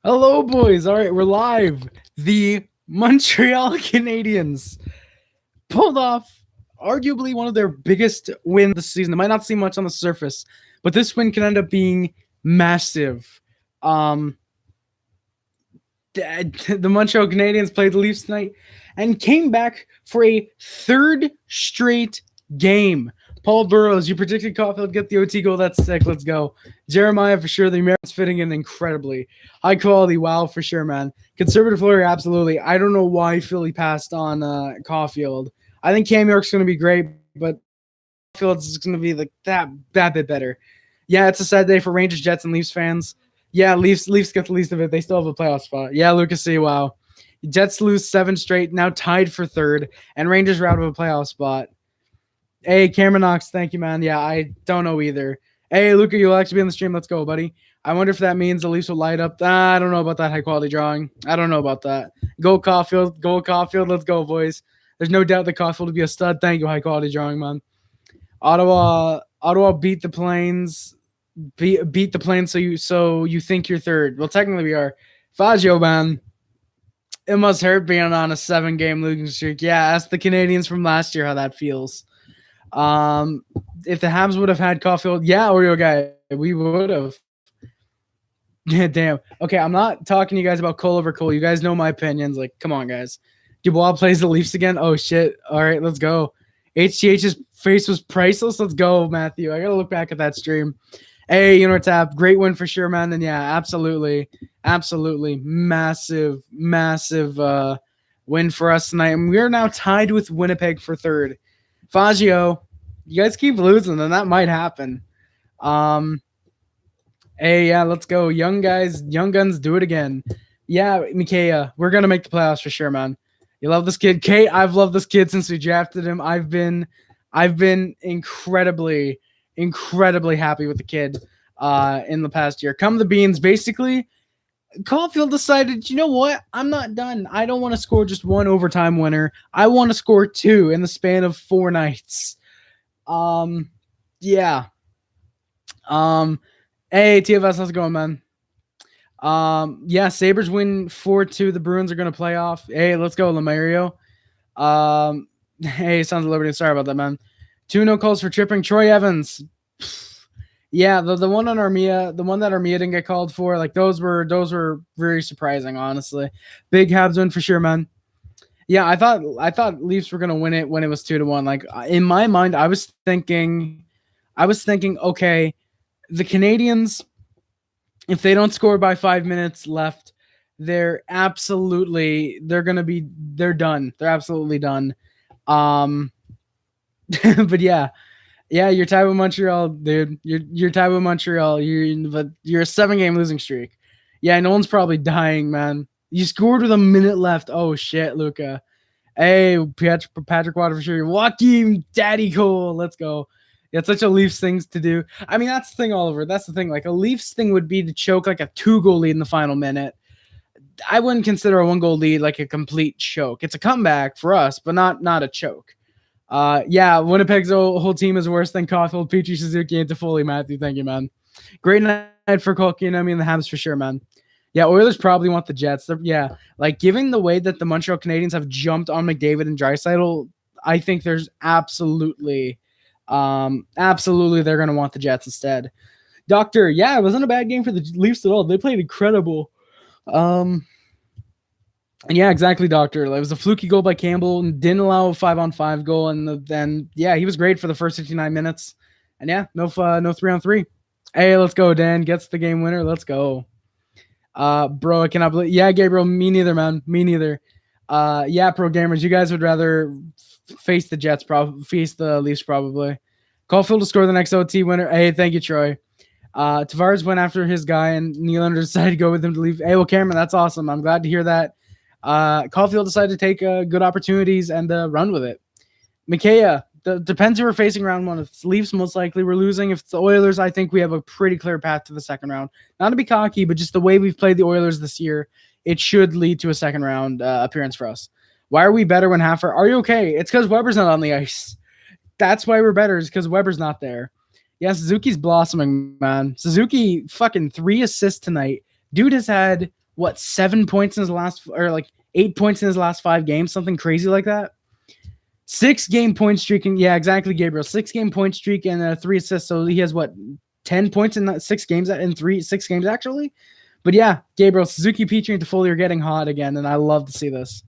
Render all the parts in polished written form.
Hello, boys. All right, we're live. The Montreal Canadiens pulled off arguably one of their biggest wins this season. It might not seem much on the surface, but this win can end up being massive. Um, the Montreal Canadiens played the Leafs tonight and came back for a third straight game. Paul Burrows, you predicted Caulfield get the OT goal. That's sick. Let's go. Jeremiah, for sure. The Americans fitting in incredibly. High quality. Wow, for sure, man. Conservative Flurry, absolutely. I don't know why Philly passed on Caulfield. I think Cam York's going to be great, but Caulfield's is going to be like that bit better. Yeah, it's a sad day for Rangers, Jets, and Leafs fans. Yeah, Leafs get the least of it. They still have a playoff spot. Yeah, Lucas C. Wow. Jets lose 7 straight, now tied for third, and Rangers are out of a playoff spot. Hey, Cameron Knox, thank you, man. Yeah, I don't know either. Hey, Luca, you'll actually be on the stream. Let's go, buddy. I wonder if that means the Leafs will light up. I don't know about that high-quality drawing. I don't know about that. Go Caulfield. Go Caulfield. Let's go, boys. There's no doubt that Caulfield will be a stud. Thank you, high-quality drawing, man. Ottawa beat the Plains. Beat the Plains, so you think you're third. Well, technically we are. Faggio, man. It must hurt being on a 7-game losing streak. Yeah, ask the Canadiens from last year how that feels. If the Habs would have had Caulfield, yeah, Oreo guy, we would have. Yeah, damn. Okay, I'm not talking to you guys about Cole over Cole. You guys know my opinions. Like, come on, guys. Dubois plays the Leafs again. Oh shit. All right, let's go. HGH's face was priceless. Let's go, Matthew. I gotta look back at that stream. Hey, Tap, great win for sure, man. And yeah, absolutely, massive win for us tonight. And we are now tied with Winnipeg for third. Faggio, you guys keep losing, and that might happen. Hey, yeah, let's go. Young guys, young guns, do it again. Yeah, Mikaya, we're going to make the playoffs for sure, man. You love this kid. Kate, I've loved this kid since we drafted him. I've been incredibly happy with the kid in the past year. Come the beans, basically. Caulfield decided, you know what? I'm not done. I don't want to score just one overtime winner. I want to score 2 in the span of 4 nights. Yeah. Hey, TFS, how's it going, man? Yeah, Sabres win 4-2. The Bruins are going to play off. Hey, let's go, Lemario. Hey, Sons of Liberty. Sorry about that, man. 2 no calls for tripping. Troy Evans. Yeah, the one on Armia, the one that Armia didn't get called for, like those were very surprising, honestly. Big Habs win for sure, man. Yeah, I thought Leafs were gonna win it when it was 2-1. Like in my mind, I was thinking, okay, the Canadiens, if they don't score by 5 minutes left, they're absolutely they're done. They're absolutely done. But yeah. Yeah, you're tied with Montreal, dude. You're tied with Montreal. You're a 7-game losing streak. Yeah, no one's probably dying, man. You scored with a minute left. Oh shit, Luca. Hey, Patrick Water for sure. Joaquin Daddy Cole. Let's go. Yeah, it's such a Leafs thing to do. I mean, that's the thing, Oliver. That's the thing. Like a Leafs thing would be to choke like a 2-goal lead in the final minute. I wouldn't consider a 1-goal lead like a complete choke. It's a comeback for us, but not a choke. Yeah, Winnipeg's whole team is worse than Caulfield, Petrie, Suzuki, and Toffoli, Matthew. Thank you, man. Great night for Koki, I mean, the Habs for sure, man. Yeah, Oilers probably want the Jets. Yeah, like given the way that the Montreal Canadiens have jumped on McDavid and Draisaitl, I think there's absolutely they're going to want the Jets instead. Doctor, yeah, it wasn't a bad game for the Leafs at all. They played incredible. And yeah, exactly, Doctor. It was a fluky goal by Campbell and didn't allow a 5-on-5 goal. And then, yeah, he was great for the first 59 minutes. And yeah, no 3-on-3. Hey, let's go, Dan. Gets the game winner. Let's go. Bro, I cannot believe. Yeah, Gabriel, me neither, man. Me neither. Yeah, pro gamers, you guys would rather face the Jets, face the Leafs, probably. Caulfield to score the next OT winner. Hey, thank you, Troy. Tavares went after his guy, and Nylander decided to go with him to leave. Hey, well, Cameron, that's awesome. I'm glad to hear that. Caulfield decided to take good opportunities and run with it. Mikaya, depends who we're facing round 1. If it's Leafs, most likely we're losing. If it's the Oilers, I think we have a pretty clear path to the second round. Not to be cocky, but just the way we've played the Oilers this year, it should lead to a second round appearance for us. Why are we better when Haffer? Are you okay? It's because Weber's not on the ice. That's why we're better, is because Weber's not there. Yeah, Suzuki's blossoming, man. Suzuki, fucking 3 assists tonight. Dude has had 7 points in his last, or like 8 points in his last 5 games, something crazy like that. 6-game point streak, and yeah, exactly, Gabriel. 6-game point streak and 3 assists. So he has 10 points in that 6 games, in 6 games actually. But yeah, Gabriel, Suzuki, Petrie, and Toffoli are getting hot again, and I love to see this.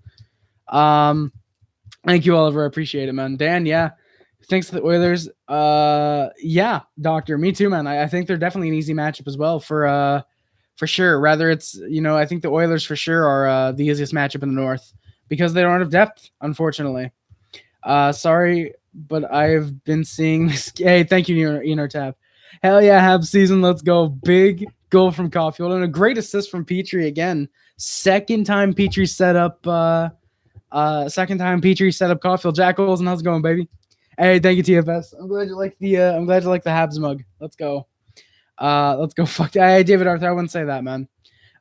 Thank you, Oliver. I appreciate it, man. Dan, yeah. Thanks to the Oilers. Yeah, Doctor. Me too, man. I think they're definitely an easy matchup as well for sure. Rather it's, I think the Oilers for sure are the easiest matchup in the North because they don't have depth, unfortunately. Sorry, but I've been seeing this. Hey, thank you, Tab. Hell yeah, Habs season. Let's go. Big goal from Caulfield and a great assist from Petrie again. Second time Petrie set up Caulfield. Jack Olsen, how's it going, baby? Hey, thank you, TFS. I'm glad you like the Habs mug. Let's go. Let's go. Fuck. Hey, David Arthur, I wouldn't say that, man.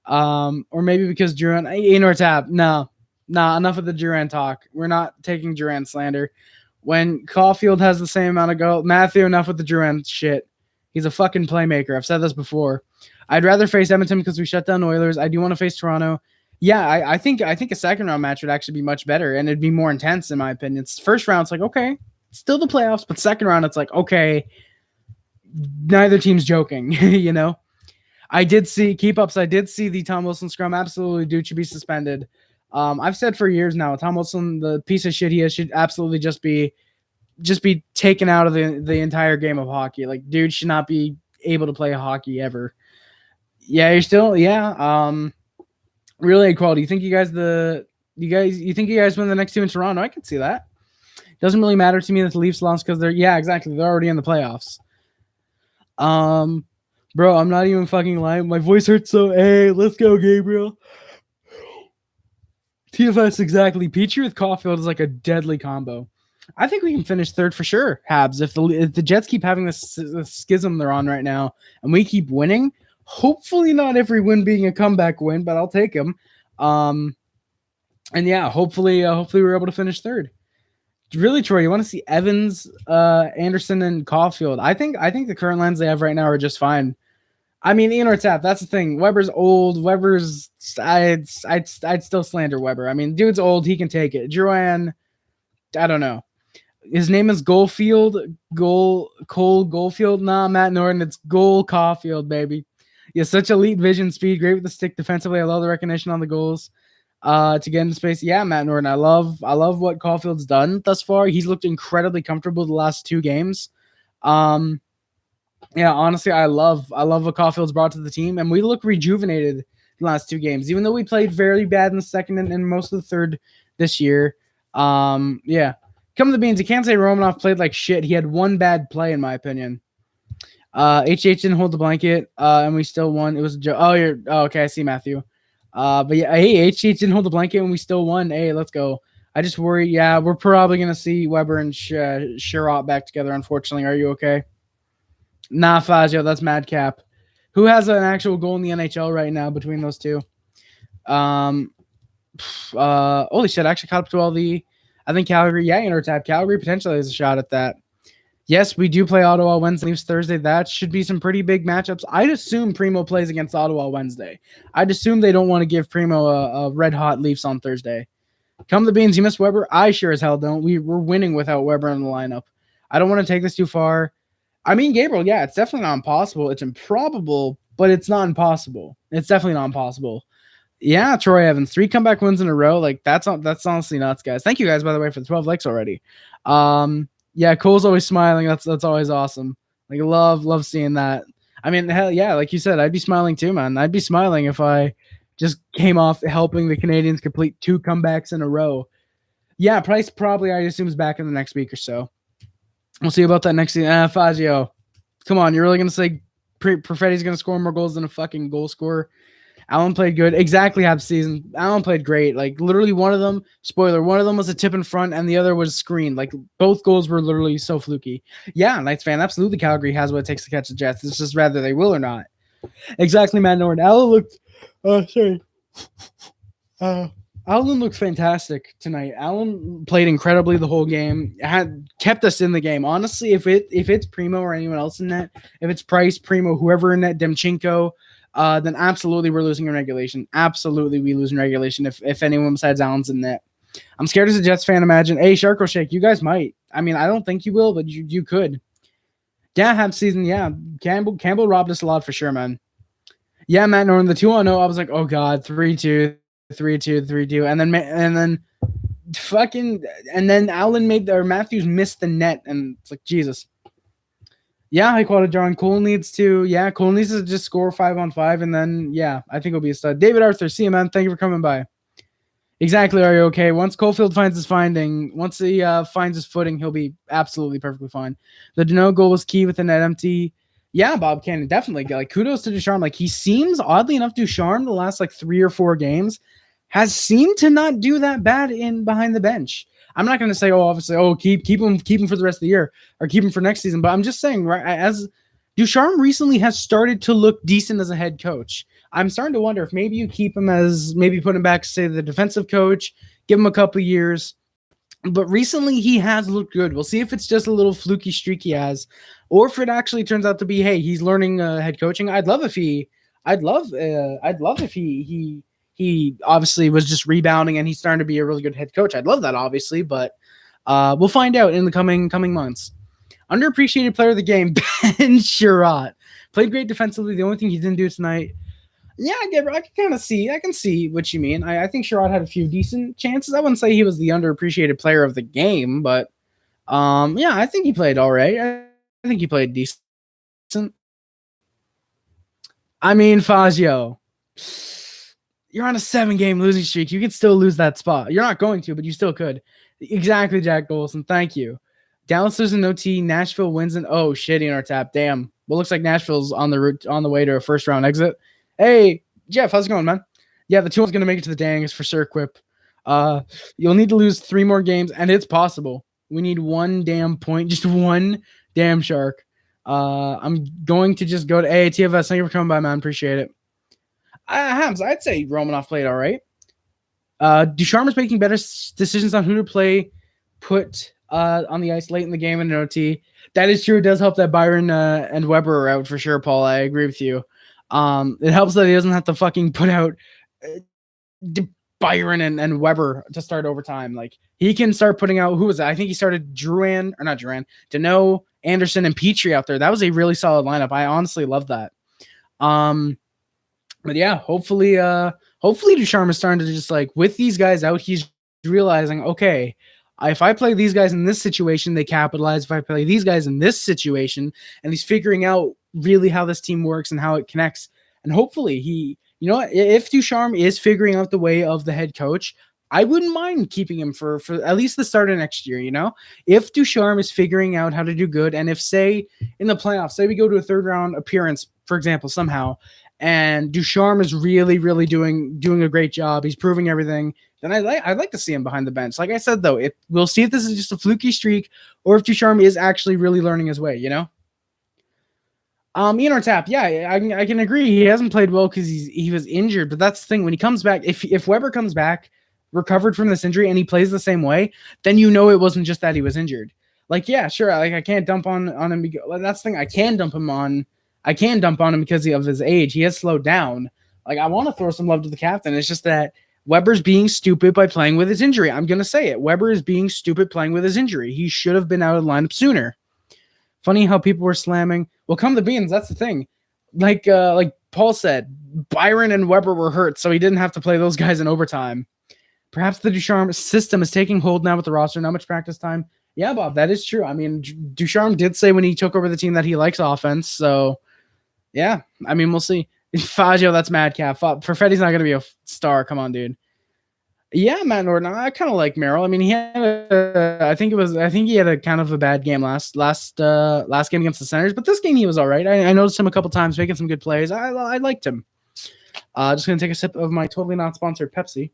Or maybe because Juran. Tab. No. Nah, enough of the Juran talk. We're not taking Juran slander. When Caulfield has the same amount of goal, Matthew, enough with the Juran shit. He's a fucking playmaker. I've said this before. I'd rather face Edmonton because we shut down Oilers. I do want to face Toronto. Yeah, I think a second round match would actually be much better and it'd be more intense in my opinion. First round, it's like, okay, it's still the playoffs, but second round, it's like, okay, neither team's joking, I did see the Tom Wilson scrum. Absolutely, dude should be suspended. I've said for years now, Tom Wilson, the piece of shit he is, should absolutely just be taken out of the entire game of hockey. Like, dude should not be able to play hockey ever. Yeah, you're still, yeah. Really equality. You think you guys win the next 2 in Toronto? I can see that. Doesn't really matter to me that the Leafs lost because they're already in the playoffs. Bro, I'm not even fucking lying. My voice hurts, so hey, let's go, Gabriel. TFS, exactly. Petrie with Caulfield is like a deadly combo. I think we can finish third for sure, Habs. If the Jets keep having this schism they're on right now, and we keep winning, hopefully not every win being a comeback win, but I'll take them. And yeah, hopefully we're able to finish third. Really, Troy, you want to see Evans, Anderson, and Caulfield? I think the current lines they have right now are just fine. I mean, Ian or Tap, that's the thing. Weber's old. I'd still slander Weber. I mean, dude's old. He can take it. Juran, I don't know. His name is Goalfield. Cole Goalfield. Nah, Matt Norton. It's Cole Caulfield, baby. He has such elite vision, speed, great with the stick defensively. I love the recognition on the goals. To get into space. Yeah, Matt Norton. I love what Caulfield's done thus far. He's looked incredibly comfortable the last 2 games. Yeah, honestly, I love what Caulfield's brought to the team, and we look rejuvenated the last 2 games, even though we played very bad in the second and most of the third this year. Yeah. Come to the beans. You can't say Romanov played like shit. He had 1 bad play, in my opinion. HH didn't hold the blanket, and we still won. It was a joke. Okay. I see Matthew. But yeah, hey, HH didn't hold the blanket, and we still won. Hey, let's go. I just worry. Yeah, we're probably gonna see Weber and Sherratt back together. Unfortunately, are you okay? Nah, Fazio, that's madcap. Who has an actual goal in the NHL right now between those two? Holy shit! I actually caught up to all the. I think Calgary, Tap. Calgary potentially has a shot at that. Yes, we do play Ottawa Wednesday, Leafs Thursday. That should be some pretty big matchups. I'd assume Primo plays against Ottawa Wednesday. I'd assume they don't want to give Primo a red-hot Leafs on Thursday. Come the beans, you miss Weber? I sure as hell don't. We're winning without Weber in the lineup. I don't want to take this too far. I mean, Gabriel, yeah, it's definitely not impossible. It's improbable, but it's not impossible. It's definitely not impossible. Yeah, Troy Evans, 3 comeback wins in a row. Like that's honestly nuts, guys. Thank you guys, by the way, for the 12 likes already. Yeah, Cole's always smiling. That's always awesome. Like love seeing that. I mean, hell yeah, like you said, I'd be smiling too, man. I'd be smiling if I just came off helping the Canadiens complete 2 comebacks in a row. Yeah, Price probably, I assume, is back in the next week or so. We'll see about that next season. Fazio, come on, you're really gonna say Perfetti's gonna score more goals than a fucking goal scorer? Allen played good. Exactly, half season. Allen played great. Like, literally one of them, spoiler, one of them was a tip in front and the other was screened. Like, both goals were literally so fluky. Yeah, Knights fan, absolutely Calgary has what it takes to catch the Jets. It's just rather they will or not. Exactly, Matt Norton. Allen looked fantastic tonight. Allen played incredibly the whole game. Kept us in the game. Honestly, if it's Primo or anyone else in net, if it's Price, Primo, whoever in net, Demchenko, then absolutely we're losing in regulation. Absolutely we lose in regulation if anyone besides Allen's in net. I'm scared as a Jets fan. Imagine, hey, Shark or Shake, you guys might. I mean, I don't think you will, but you could. Yeah, Habs season. Yeah, Campbell robbed us a lot for sure, man. Yeah, Matt Norton, the 2-0. I was like, oh god, 3-2, 3-2, 3-2, and then Allen Matthews missed the net, and it's like Jesus. Yeah, high quality Juran. Cole needs to just score 5-on-5, and then yeah, I think it'll be a stud. David Arthur, see you, man. Thank you for coming by. Exactly. Are you okay? Once Caulfield finds his footing, he'll be absolutely perfectly fine. The Danault goal was key with the net empty. Yeah, Bob Cannon, definitely. Like, kudos to Ducharme. Like, he seems, oddly enough, Ducharme, the last, 3 or 4 games, has seemed to not do that bad in behind the bench. I'm not going to say, obviously, keep him for the rest of the year or keep him for next season. But I'm just saying, right, as Ducharme recently has started to look decent as a head coach. I'm starting to wonder if maybe you keep him as put him back, say, the defensive coach, give him a couple of years. But recently he has looked good. We'll see if it's just a little fluky streak he has, or if it actually turns out to be, hey, he's learning head coaching. I'd love if he obviously was just rebounding and he's starting to be a really good head coach. I'd love that, obviously, but we'll find out in the coming months. Underappreciated player of the game, Ben Sherratt. Played great defensively. The only thing he didn't do tonight. Yeah, I can see what you mean. I think Sherratt had a few decent chances. I wouldn't say he was the underappreciated player of the game, but yeah, I think he played all right. I think he played decent. I mean, Fazio, you're on a 7-game losing streak. You could still lose that spot. You're not going to, but you still could. Exactly, Jack Golson. Thank you. Dallas loses an OT. Nashville wins an shitty in our tap. Damn. Well, looks like Nashville's on the way to a first round exit. Hey, Jeff, how's it going, man? Yeah, the 2-1's going to make it to the Dangs for sure, Quip. You'll need to lose 3 more games, and it's possible. We need 1 damn point, just 1 damn Shark. I'm going to just go to TFS. Thank you for coming by, man. Appreciate it. Habs, I'd say Romanov played all right. Ducharme is making better decisions on who to play, put on the ice late in the game in an OT. That is true. It does help that Byron and Weber are out for sure, Paul. I agree with you. It helps that he doesn't have to fucking put out Byron and Weber to start overtime. Like, he can start putting out, who was that? I think he started Danault, Anderson, and Petrie out there. That was a really solid lineup. I honestly love that. But yeah, hopefully Ducharme is starting to just, with these guys out, he's realizing, okay, if I play these guys in this situation, they capitalize. If I play these guys in this situation, and he's figuring out really how this team works and how it connects. And hopefully if Ducharme is figuring out the way of the head coach, I wouldn't mind keeping him for at least the start of next year. If Ducharme is figuring out how to do good, and if, say, in the playoffs, say we go to a 3rd round appearance, for example, somehow, and Ducharme is really, really doing a great job, he's proving everything, then I'd like to see him behind the bench. Like I said, though, we'll see if this is just a fluky streak or if Ducharme is actually really learning his way, Ian Tap, yeah, I can agree. He hasn't played well because he was injured, but that's the thing. When he comes back, if Weber comes back, recovered from this injury, and he plays the same way, then it wasn't just that he was injured. Like, yeah, sure, I can't dump on him. That's the thing. I can dump on him because of his age. He has slowed down. Like, I want to throw some love to the captain. It's just that Weber's being stupid by playing with his injury. I'm going to say it. Weber is being stupid playing with his injury. He should have been out of the lineup sooner. Funny how people were slamming. Well, come the beans. That's the thing. Like Paul said, Byron and Weber were hurt, so he didn't have to play those guys in overtime. Perhaps the Ducharme system is taking hold now with the roster. Not much practice time. Yeah, Bob, that is true. I mean, Ducharme did say when he took over the team that he likes offense. So, yeah, I mean, we'll see. Fazio, that's madcap. Perfetti's not going to be a star. Come on, dude. Yeah, Matt Norton. I kind of like Merrill. I mean, he had I think he had a kind of a bad game last game against the Senators, but this game he was all right. I noticed him a couple times making some good plays. I liked him. Just gonna take a sip of my totally not sponsored Pepsi.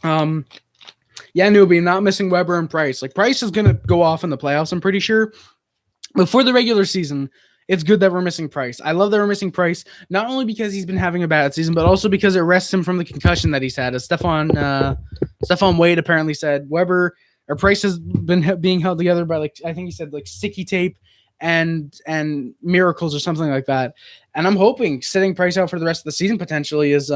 Yeah, Newbie, not missing Weber and Price. Like, Price is gonna go off in the playoffs, I'm pretty sure. Before the regular season, it's good that we're missing Price. I love that we're missing Price, not only because he's been having a bad season, but also because it rests him from the concussion that he's had. As Stefan Wade apparently said, Weber or Price has been being held together by, I think he said, sticky tape and miracles or something like that. And I'm hoping sitting Price out for the rest of the season potentially is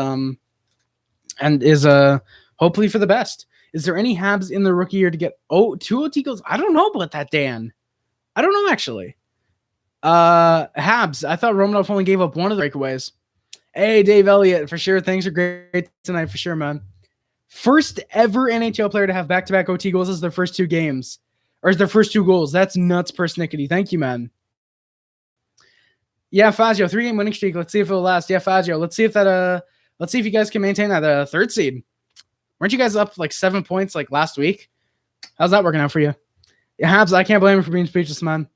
hopefully for the best. Is there any Habs in the rookie year to get 2 OT goals? I don't know about that, Dan. I don't know actually. Habs. I thought Romanov only gave up one of the breakaways. Hey, Dave Elliott, for sure. Things are great tonight, for sure, man. First ever NHL player to have back-to-back OT goals as their first 2 games. Or as their first 2 goals. That's nuts, persnickety. Thank you, man. Yeah, Fazio, 3-game winning streak. Let's see if it'll last. Yeah, Fazio. Let's see if you guys can maintain that 3rd seed. Weren't you guys up like 7 points like last week? How's that working out for you? Yeah, Habs, I can't blame him for being speechless, man.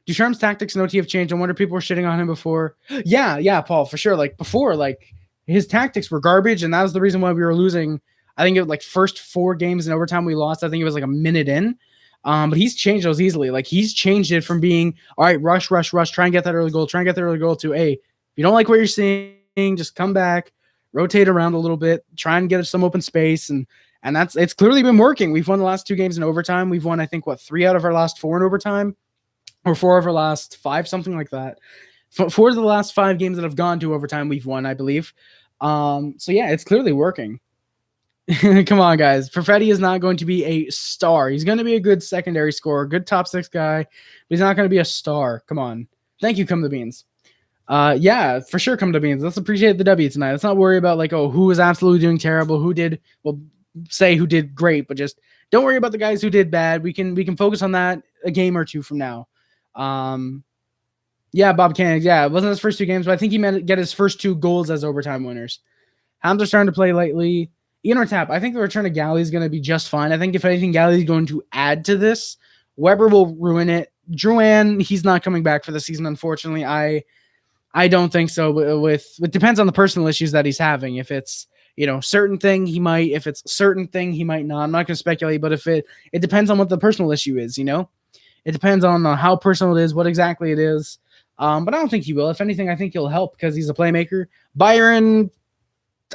Ducharme's tactics in OT have changed. I wonder if people were shitting on him before. Yeah, Paul, for sure. Like before, like his tactics were garbage, and that was the reason why we were losing. I think it was like first 4 games in overtime we lost. I think it was like a minute in. But he's changed those easily. Like he's changed it from being, all right, rush, try and get that early goal, to, hey, if you don't like what you're seeing, just come back, rotate around a little bit, try and get some open space. And it's clearly been working. We've won the last 2 games in overtime. We've won, I think, 3 out of our last 4 in overtime, or 4 of our last 5, something like that. 4 of the last 5 games that have gone to overtime, we've won, I believe. So yeah, it's clearly working. Come on, guys. Perfetti is not going to be a star. He's going to be a good secondary scorer, good top 6 guy, but he's not going to be a star. Come on. Thank you, Come the Beans. Yeah, for sure, Come the Beans. Let's appreciate the W tonight. Let's not worry about like, who was absolutely doing terrible, who did great, but just don't worry about the guys who did bad. We can focus on that a game or 2 from now. Yeah, Bob Canning. Yeah, it wasn't his first 2 games, but I think he meant to get his first 2 goals as overtime winners. Habs are starting to play lightly. Ian or Tap, I think the return of Galley is going to be just fine. I think if anything, Galley is going to add to this. Weber will ruin it. Juran, he's not coming back for the season, unfortunately. I don't think so. It depends on the personal issues that he's having. If it's certain thing, he might. If it's certain thing, he might not. I'm not going to speculate, but if it depends on what the personal issue is. It depends on how personal it is, what exactly it is. But I don't think he will. If anything, I think he'll help because he's a playmaker. Byron,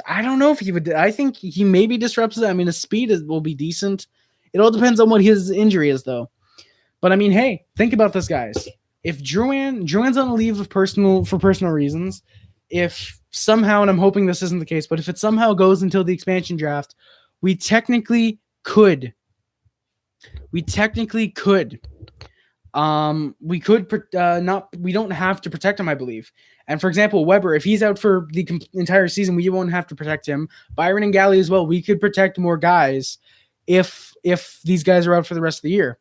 I don't know if he would. I think he maybe disrupts it. I mean, his speed will be decent. It all depends on what his injury is, though. But I mean, hey, think about this, guys. If Juran's on a leave for personal reasons, if somehow, and I'm hoping this isn't the case, but if it somehow goes until the expansion draft, we technically could. We don't have to protect him, I believe. And for example, Weber, if he's out for the entire season, we won't have to protect him. Byron and Galley as well. We could protect more guys if these guys are out for the rest of the year.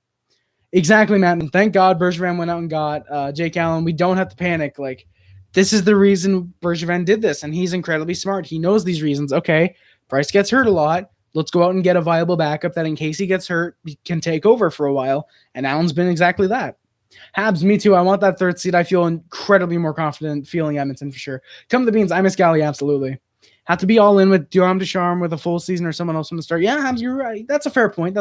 Exactly, Matt. And thank God Bergevin went out and got Jake Allen. We don't have to panic. Like, this is the reason Bergevin did this, and he's incredibly smart. He knows these reasons. Okay, Price gets hurt a lot. Let's go out and get a viable backup that in case he gets hurt, can take over for a while. And Allen's been exactly that. Habs, me too. I want that 3rd seed. I feel incredibly more confident feeling Edmonton for sure. Come to the Beans. I miss Galley, absolutely. Have to be all in with Ducharme with a full season or someone else from the start. Yeah, Habs, you're right. That's a fair point.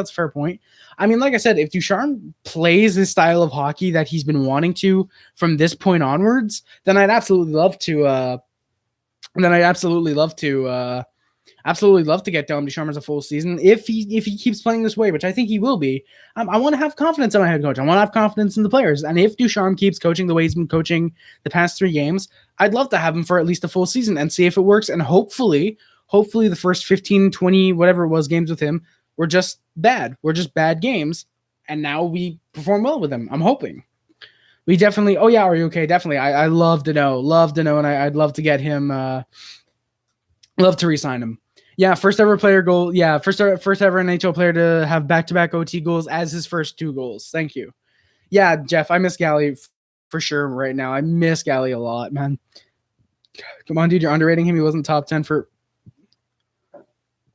I mean, like I said, if Ducharme plays the style of hockey that he's been wanting to from this point onwards, then I'd absolutely love to absolutely love to get Dom Ducharme as a full season if he keeps playing this way, which I think he will be. I want to have confidence in my head coach. I want to have confidence in the players. And if Ducharme keeps coaching the way he's been coaching the past 3 games, I'd love to have him for at least a full season and see if it works. And hopefully the first 15, 20, whatever it was, games with him were just bad. We're just bad games. And now we perform well with him. I'm hoping. We definitely, oh yeah, are you okay? Definitely. I love Danault, and I'd love to get him, love to re-sign him. Yeah, first ever player goal. Yeah, first ever NHL player to have back-to-back OT goals as his first 2 goals. Thank you. Yeah, Jeff, I miss Galley for sure right now. I miss Galley a lot, man. Come on, dude, you're underrating him. He wasn't top 10 for.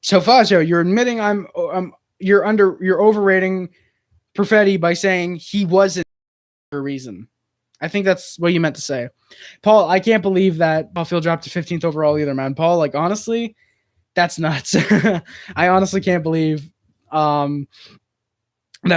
So Fazio, you're admitting you're overrating Perfetti by saying he wasn't for a reason. I think that's what you meant to say. Paul, I can't believe that Caulfield dropped to 15th overall either, man. Paul, like, honestly, that's nuts. I honestly can't believe that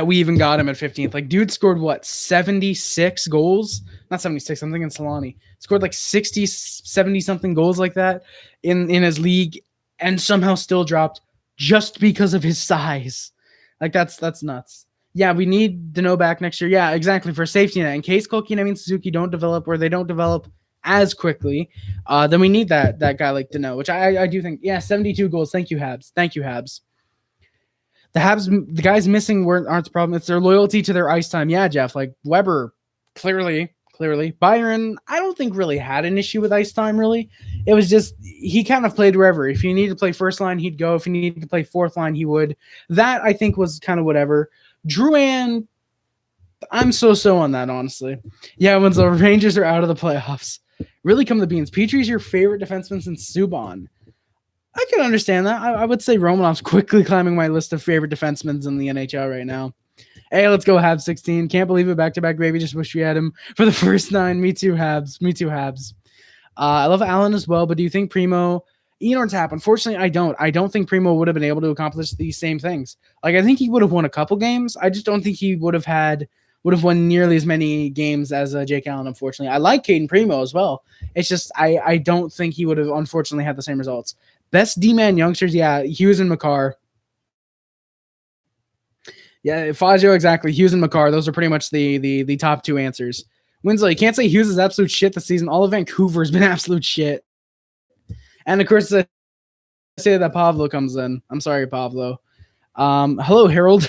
we even got him at 15th. Like, dude scored, 76 goals? Not 76, I'm thinking Solani. Scored like 60, 70-something goals like that in his league and somehow still dropped just because of his size. Like, that's nuts. Yeah, we need Danault back next year. Yeah, exactly, for safety net. In case Kotkaniemi and Suzuki don't develop, or they don't develop as quickly, then we need that guy like Danault, which I do think. Yeah, 72 goals. Thank you, Habs. Thank you, Habs. The guys missing aren't the problem. It's their loyalty to their ice time. Yeah, Jeff. Like Weber, clearly. Byron, I don't think really had an issue with ice time. Really, it was just he kind of played wherever. If he needed to play first line, he'd go. If he needed to play fourth line, he would. That I think was kind of whatever. Juran, I'm so on that, honestly. Yeah, when the Rangers are out of the playoffs, really come the beans. Petrie's your favorite defenseman since Subban. I can understand that. I would say Romanov's quickly climbing my list of favorite defensemen in the NHL right now. Hey, let's go Habs 16. Can't believe it. Back-to-back, baby. Just wish we had him for the first 9. Me too, Habs. I love Allen as well, but do you think Primo... Enor's tap. Unfortunately, I don't. I don't think Primo would have been able to accomplish these same things. Like, I think he would have won a couple games. I just don't think he would have won nearly as many games as Jake Allen, unfortunately. I like Caden Primo as well. It's just I don't think he would have, unfortunately, had the same results. Best D-man youngsters, yeah, Hughes and McCarr. Yeah, Fazio, exactly. Hughes and McCarr, those are pretty much the top 2 answers. Winslow, you can't say Hughes is absolute shit this season. All of Vancouver's been absolute shit. And of course, I say that Pavlo comes in. I'm sorry, Pavlo. Hello, Harold.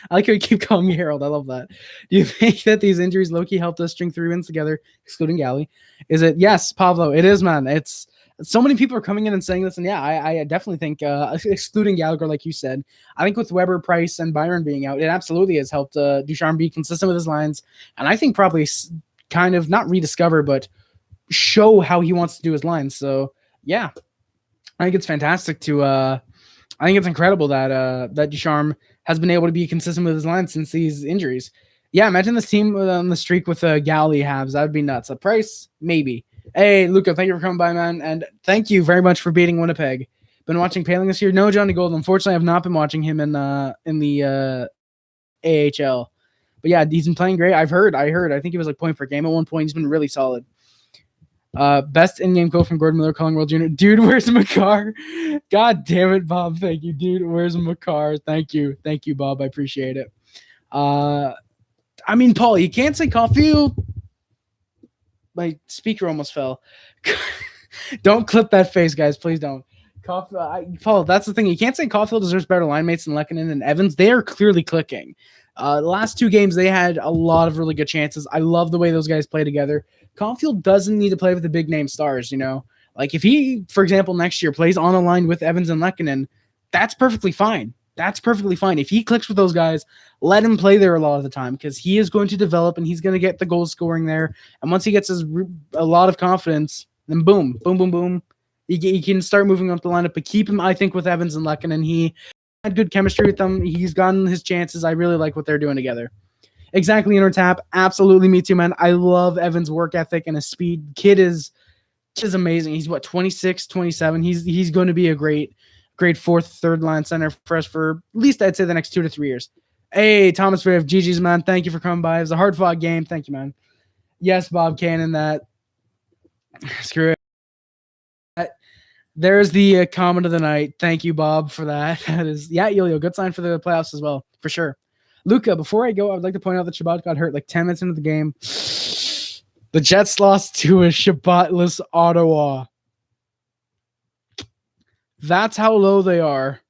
I like how you keep calling me Harold. I love that. Do you think that these injuries low-key helped us string 3 wins together, excluding Galley? Is it? Yes, Pavlo. It is, man. It's so many people are coming in and saying this, and yeah, I definitely think, excluding Gallagher, like you said, I think with Weber, Price, and Byron being out, it absolutely has helped Ducharme be consistent with his lines, and I think probably kind of not rediscover, but show how he wants to do his lines. So yeah, I think it's fantastic to. I think it's incredible that Ducharme has been able to be consistent with his lines since these injuries. Yeah, imagine this team on the streak with Galley Habs. That would be nuts. A Price, maybe. Hey, Luca, thank you for coming by, man. And thank you very much for beating Winnipeg. Been watching Paling this year? No, Johnny Gold. Unfortunately, I've not been watching him in the AHL. But yeah, he's been playing great. I heard. I think he was like point per game at one point. He's been really solid. Best in-game quote from Gordon Miller, calling World Junior. Dude, where's McCarr? God damn it, Bob. Thank you, dude. Where's McCarr? Thank you, Bob. I appreciate it. I mean, Paul, you can't say Caulfield. My speaker almost fell. Don't clip that face, guys. Please don't. Paul, that's the thing. You can't say Caulfield deserves better line mates than Lehkonen and Evans. They are clearly clicking. The last 2 games, they had a lot of really good chances. I love the way those guys play together. Caulfield doesn't need to play with the big name stars, you know? Like, if he, for example, next year plays on a line with Evans and Lehkonen, that's perfectly fine. If he clicks with those guys, let him play there a lot of the time because he is going to develop and he's going to get the goal scoring there. And once he gets a lot of confidence, then boom. He can start moving up the lineup, but keep him, I think, with Evans and Lehkonen. He had good chemistry with them. He's gotten his chances. I really like what they're doing together. Exactly, Inner Tap. Absolutely, me too, man. I love Evans' work ethic and his speed. Kid is amazing. He's 26, 27. He's going to be a great 4th, 3rd line center for us for at least I'd say the next 2 to 3 years. Hey, Thomas Viv, GG's, man. Thank you for coming by. It was a hard-fought game. Thank you, man. Yes, Bob Cannon, that. Screw it. There's the comment of the night. Thank you, Bob, for that. That is, yeah, Elio, good sign for the playoffs as well, for sure. Luca, before I go, I would like to point out that Shabbat got hurt like 10 minutes into the game. The Jets lost to a Shabbatless Ottawa. That's how low they are.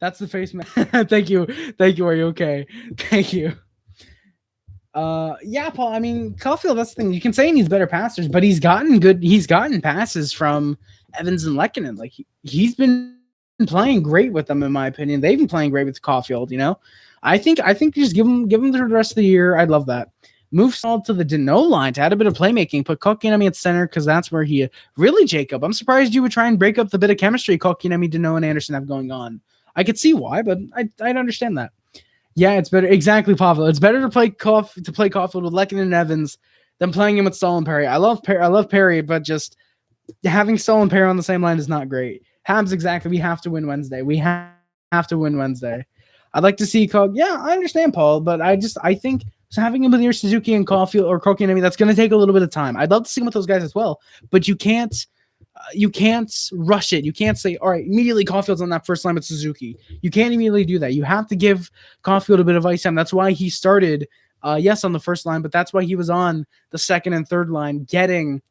That's the face man. Thank you. Are you okay? Thank you. Yeah, Paul. I mean, Caulfield, that's the thing. You can say he needs better passers, but he's gotten passes from Evans and Lehkonen. Like he's been playing great with them, in my opinion. They've been playing great with Caulfield, you know. I think just give him the rest of the year. I'd love that. Move Saul to the Danault line to add a bit of playmaking. Put Kotkaniemi at center because that's where he really, Jacob. I'm surprised you would try and break up the bit of chemistry Kotkaniemi, Danault, and Anderson have going on. I could see why, but I'd understand that. Yeah, it's better. Exactly, Pavel. It's better to play Caulfield with Lehkonen and Evans than playing him with Stahl and Perry. I love Perry, but just having Stahl and Perry on the same line is not great. Habs, exactly. We have to win Wednesday. Have to win Wednesday. I'd like to see Yeah, I understand, Paul, but I think having him with your Suzuki and Caulfield or Kotkaniemi, that's going to take a little bit of time. I'd love to see him with those guys as well, but you can't You can't rush it. You can't say, all right, immediately Caufield's on that first line with Suzuki. You can't immediately do that. You have to give Caufield a bit of ice time. That's why he started, yes, on the first line, but that's why he was on the second and third line, getting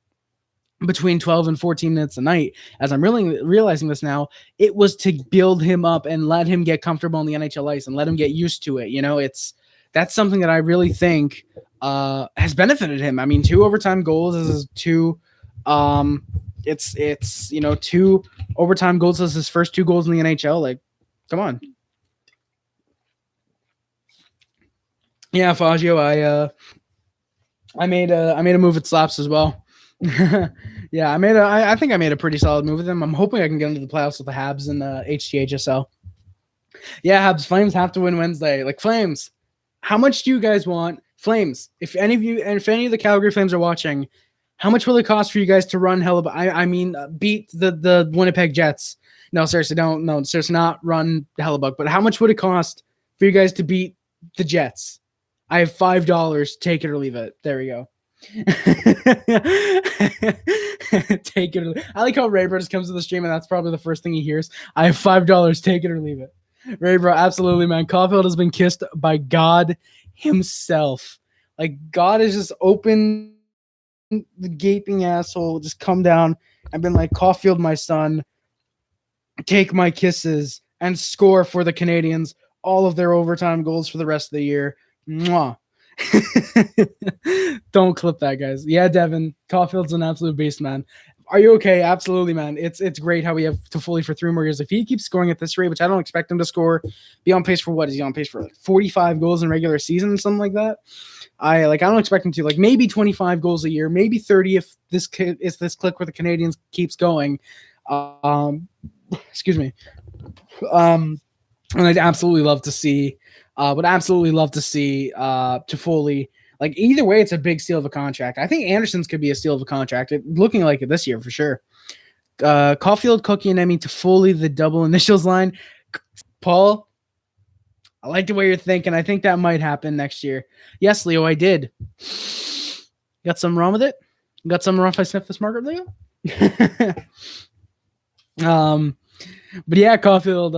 between 12 and 14 minutes a night. As I'm really realizing this now, it was to build him up and let him get comfortable on the NHL ice and let him get used to it. That's something that I really think has benefited him. I mean, 2 overtime goals is 2 it's 2 overtime goals as his first 2 goals in the NHL. Like, come on. Yeah, Faggio, I made a move at Slaps as well. Yeah, I think I made a pretty solid move with him. I'm hoping I can get into the playoffs with the Habs and the HTHSL. Yeah, Habs, Flames have to win Wednesday. Like, Flames, how much do you guys want? Flames, if any of the Calgary Flames are watching, how much will it cost for you guys to run beat the Winnipeg Jets? No, seriously, seriously, not run Hellebuck. But how much would it cost for you guys to beat the Jets? I have $5. Take it or leave it. There we go. Take it or leave it. I like how Ray Bro just comes to the stream and that's probably the first thing he hears. I have $5. Take it or leave it. Ray Bro, absolutely, man. Caufield has been kissed by God himself. Like, God has just opened the gaping asshole, just come down and been like, Caufield, my son, take my kisses and score for the Canadiens all of their overtime goals for the rest of the year. Mwah. Don't clip that, guys. Yeah, Devin, Caufield's an absolute beast, man. Are you okay? Absolutely, man. It's great how we have Toffoli for 3 more years. If he keeps scoring at this rate, which I don't expect him to score, be on pace for what? Is he on pace for like 45 goals in regular season, something like that? I don't expect him to, like, maybe 25 goals a year, maybe 30 if this click with the Canadiens keeps going. Excuse me. And I'd absolutely love to see Toffoli. Like, either way, it's a big steal of a contract. I think Anderson's could be a steal of a contract. Looking like it this year for sure. Caufield, Cookie, and Emmy, Toffoli, the double initials line. Paul, I like the way you're thinking. I think that might happen next year. Yes, Leo, I did. Got something wrong with it? Got something wrong if I sniff this marker, Leo? But yeah, Cauffield,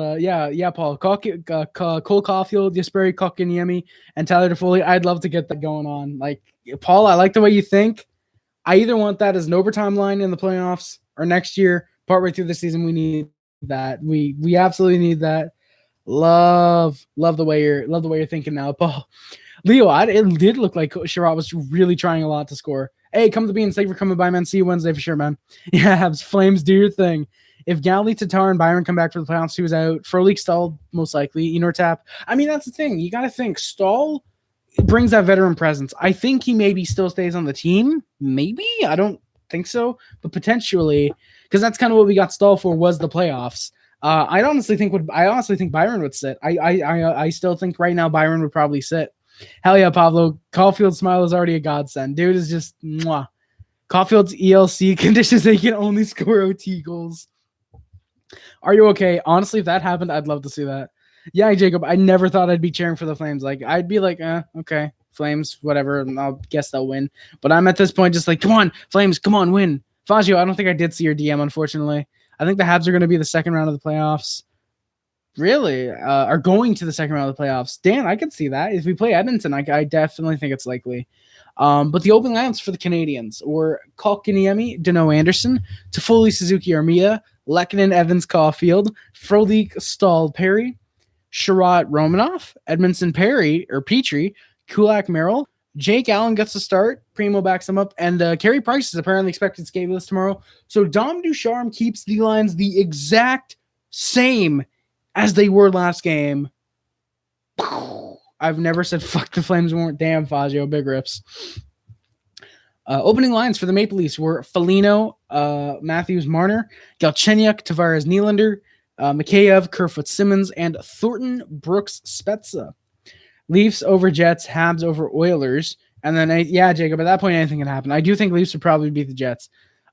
Paul. Cole Cauffield, Jesperi Kotkaniemi, and Tyler Toffoli. I'd love to get that going on. Like, Paul, I like the way you think. I either want that as an overtime line in the playoffs or next year, partway through the season. We need that. We absolutely need that. Love the way you're thinking now, Paul. Leo, it did look like Sherrod was really trying a lot to score. Hey, come to the beans. Thank you for coming by, man. See you Wednesday for sure, man. Yeah, Habs, Flames, do your thing. If Galley, Tatar, and Byron come back for the playoffs, who's out? Frolik, Stahl, most likely. Enortap. I mean, that's the thing. You got to think. Stahl brings that veteran presence. I think he maybe still stays on the team. Maybe. I don't think so. But potentially, because that's kind of what we got Stahl for, was the playoffs. I honestly think Byron would sit. I still think right now Byron would probably sit. Hell yeah, Pablo. Caufield's smile is already a godsend. Dude is just mwah. Caufield's ELC conditions, they can only score OT goals. Are you okay? Honestly, if that happened, I'd love to see that. Yeah, Jacob, I never thought I'd be cheering for the Flames. Like, I'd be like, okay, Flames, whatever, and I'll guess they'll win. But I'm at this point just like, come on, Flames, come on, win. Faggio, I don't think I did see your DM, unfortunately. I think the Habs are going to be the second round of the playoffs. Really? Are going to the second round of the playoffs. Dan, I could see that. If we play Edmonton, I definitely think it's likely. But the open lineups for the Canadiens were Kotkaniemi, Danault, Anderson, Toffoli, Suzuki, Armia, Lehkonen, Evans, Caufield, Frolik, Stahl, Perry, Sherrod, Romanoff, Edmondson, Petrie, Kulak, Merrill. Jake Allen gets the start. Primo backs him up. And Carey Price is apparently expected to skate with us tomorrow. So Dom Ducharme keeps the lines the exact same as they were last game. I've never said fuck the Flames weren't. Damn, Faggio, big rips. Opening lines for the Maple Leafs were Foligno, Matthews, Marner, Galchenyuk, Tavares, Nylander, Mikheyev, Kerfoot, Simmons, and Thornton, Brooks, Spezza. Leafs over Jets, Habs over Oilers. And then, Jacob, at that point, anything can happen. I do think Leafs would probably beat the Jets.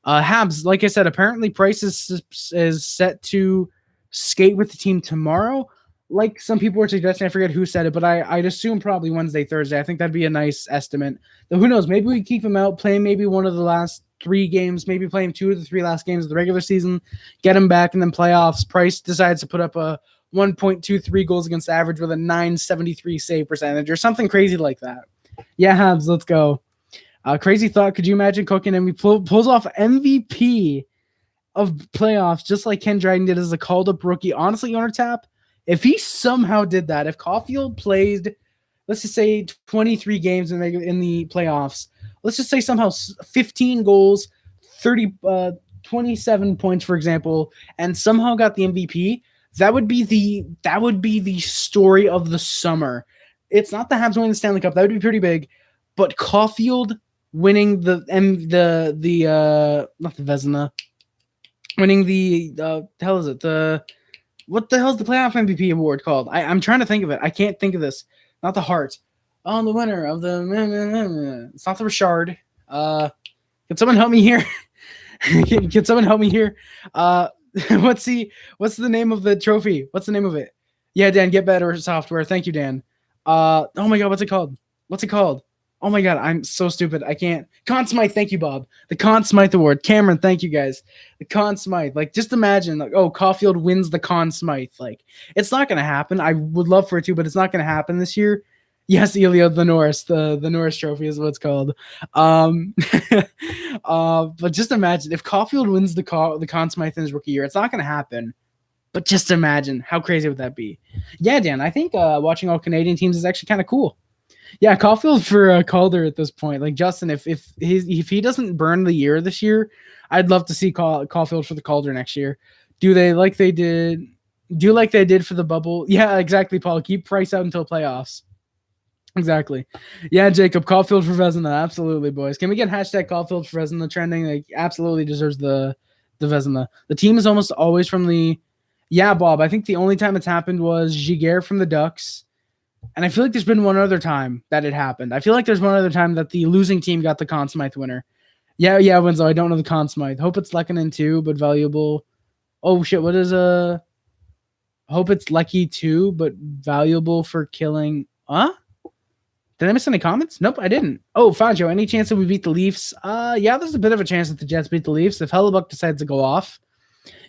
Habs, like I said, apparently Price is set to skate with the team tomorrow. Like some people were suggesting, I forget who said it, but I'd assume probably Wednesday, Thursday. I think that'd be a nice estimate. Though who knows? Maybe we keep him out, play maybe one of the last 3 games, maybe play him 2 of the 3 last games of the regular season, get him back, and then playoffs. Price decides to put up a 1.23 goals against average with a 973 save percentage or something crazy like that. Yeah, Habs, let's go. Crazy thought. Could you imagine cooking and pulls off MVP of playoffs just like Ken Dryden did as a called-up rookie? Honestly, Owner Tap, if he somehow did that, if Caulfield played, let's just say 23 games in the playoffs, let's just say somehow 15 goals, 27 points, for example, and somehow got the MVP, that would be the story of the summer. It's not the Habs winning the Stanley Cup. That would be pretty big, but Caulfield winning not the Vezina, winning what the hell is the playoff MVP award called? I'm trying to think of it. I can't think of this. Not the Hart. Oh, the winner of the. It's not the Richard. Can someone help me here? Can someone help me here? What's the name of the trophy? What's the name of it? Yeah, Dan, get better software. Thank you, Dan. Oh my God, what's it called? Oh my God, I'm so stupid. I can't. Conn Smythe, thank you, Bob. The Conn Smythe Award. Cameron, thank you guys. The Conn Smythe. Like, just imagine, like, oh, Caulfield wins the Conn Smythe. Like, it's not gonna happen. I would love for it to, but it's not gonna happen this year. Yes, Elio, the Norris Trophy is what it's called. But just imagine if Caulfield wins the Conn Smythe in his rookie year. It's not gonna happen. But just imagine how crazy would that be? Yeah, Dan, I think watching all Canadian teams is actually kind of cool. Yeah, Caulfield for Calder at this point. Like, Justin, if he doesn't burn the year this year, I'd love to see Caulfield for the Calder next year. Do like they did for the bubble? Yeah, exactly, Paul. Keep Price out until playoffs. Exactly. Yeah, Jacob, Caulfield for Vezina. Absolutely, boys. Can we get hashtag Caulfield for Vezina trending? Like, absolutely deserves the Vezina. The team is almost always from the... Yeah, Bob, I think the only time it's happened was Giguère from the Ducks. And I feel like there's been one other time that it happened. I feel like there's one other time that the losing team got the Conn Smythe winner. Yeah, Winslow. I don't know the Conn Smythe. Hope it's Lehkonen too, but valuable. Oh, shit. What is hope it's Lecky too, but valuable for killing. Huh? Did I miss any comments? Nope, I didn't. Oh, Fangio, any chance that we beat the Leafs? Yeah, there's a bit of a chance that the Jets beat the Leafs if Hellebuck decides to go off.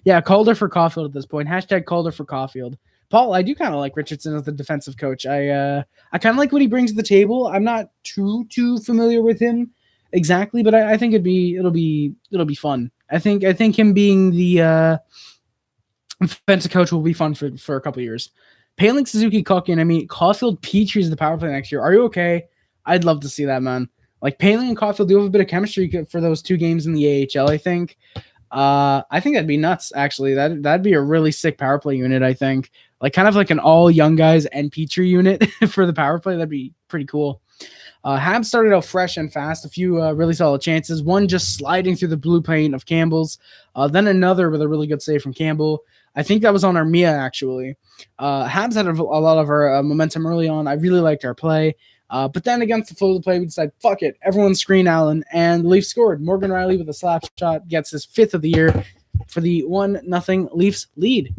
Yeah, Calder for Caulfield at this point. Hashtag Calder for Caulfield. Paul, I do kind of like Richardson as the defensive coach. I kind of like what he brings to the table. I'm not too familiar with him exactly, but I think it'll be fun. I think him being the defensive coach will be fun for a couple of years. Paling, Suzuki, Koken. I mean, Caulfield, Petrie's the power play next year. Are you okay? I'd love to see that, man. Like, Paling and Caulfield do have a bit of chemistry for those 2 games in the AHL, I think. I think that'd be nuts, actually. That'd be a really sick power play unit, I think. Like, kind of like an all young guys and Petrie unit for the power play. That'd be pretty cool. Habs started out fresh and fast. A few really solid chances. One just sliding through the blue paint of Campbell's. Then another with a really good save from Campbell. I think that was on Armia, actually. Habs had a lot of our momentum early on. I really liked our play. But then against the flow of the play, we decided, fuck it. Everyone screen Allen, and the Leafs scored. Morgan Rielly with a slap shot gets his 5th of the year for the 1-0 Leafs lead.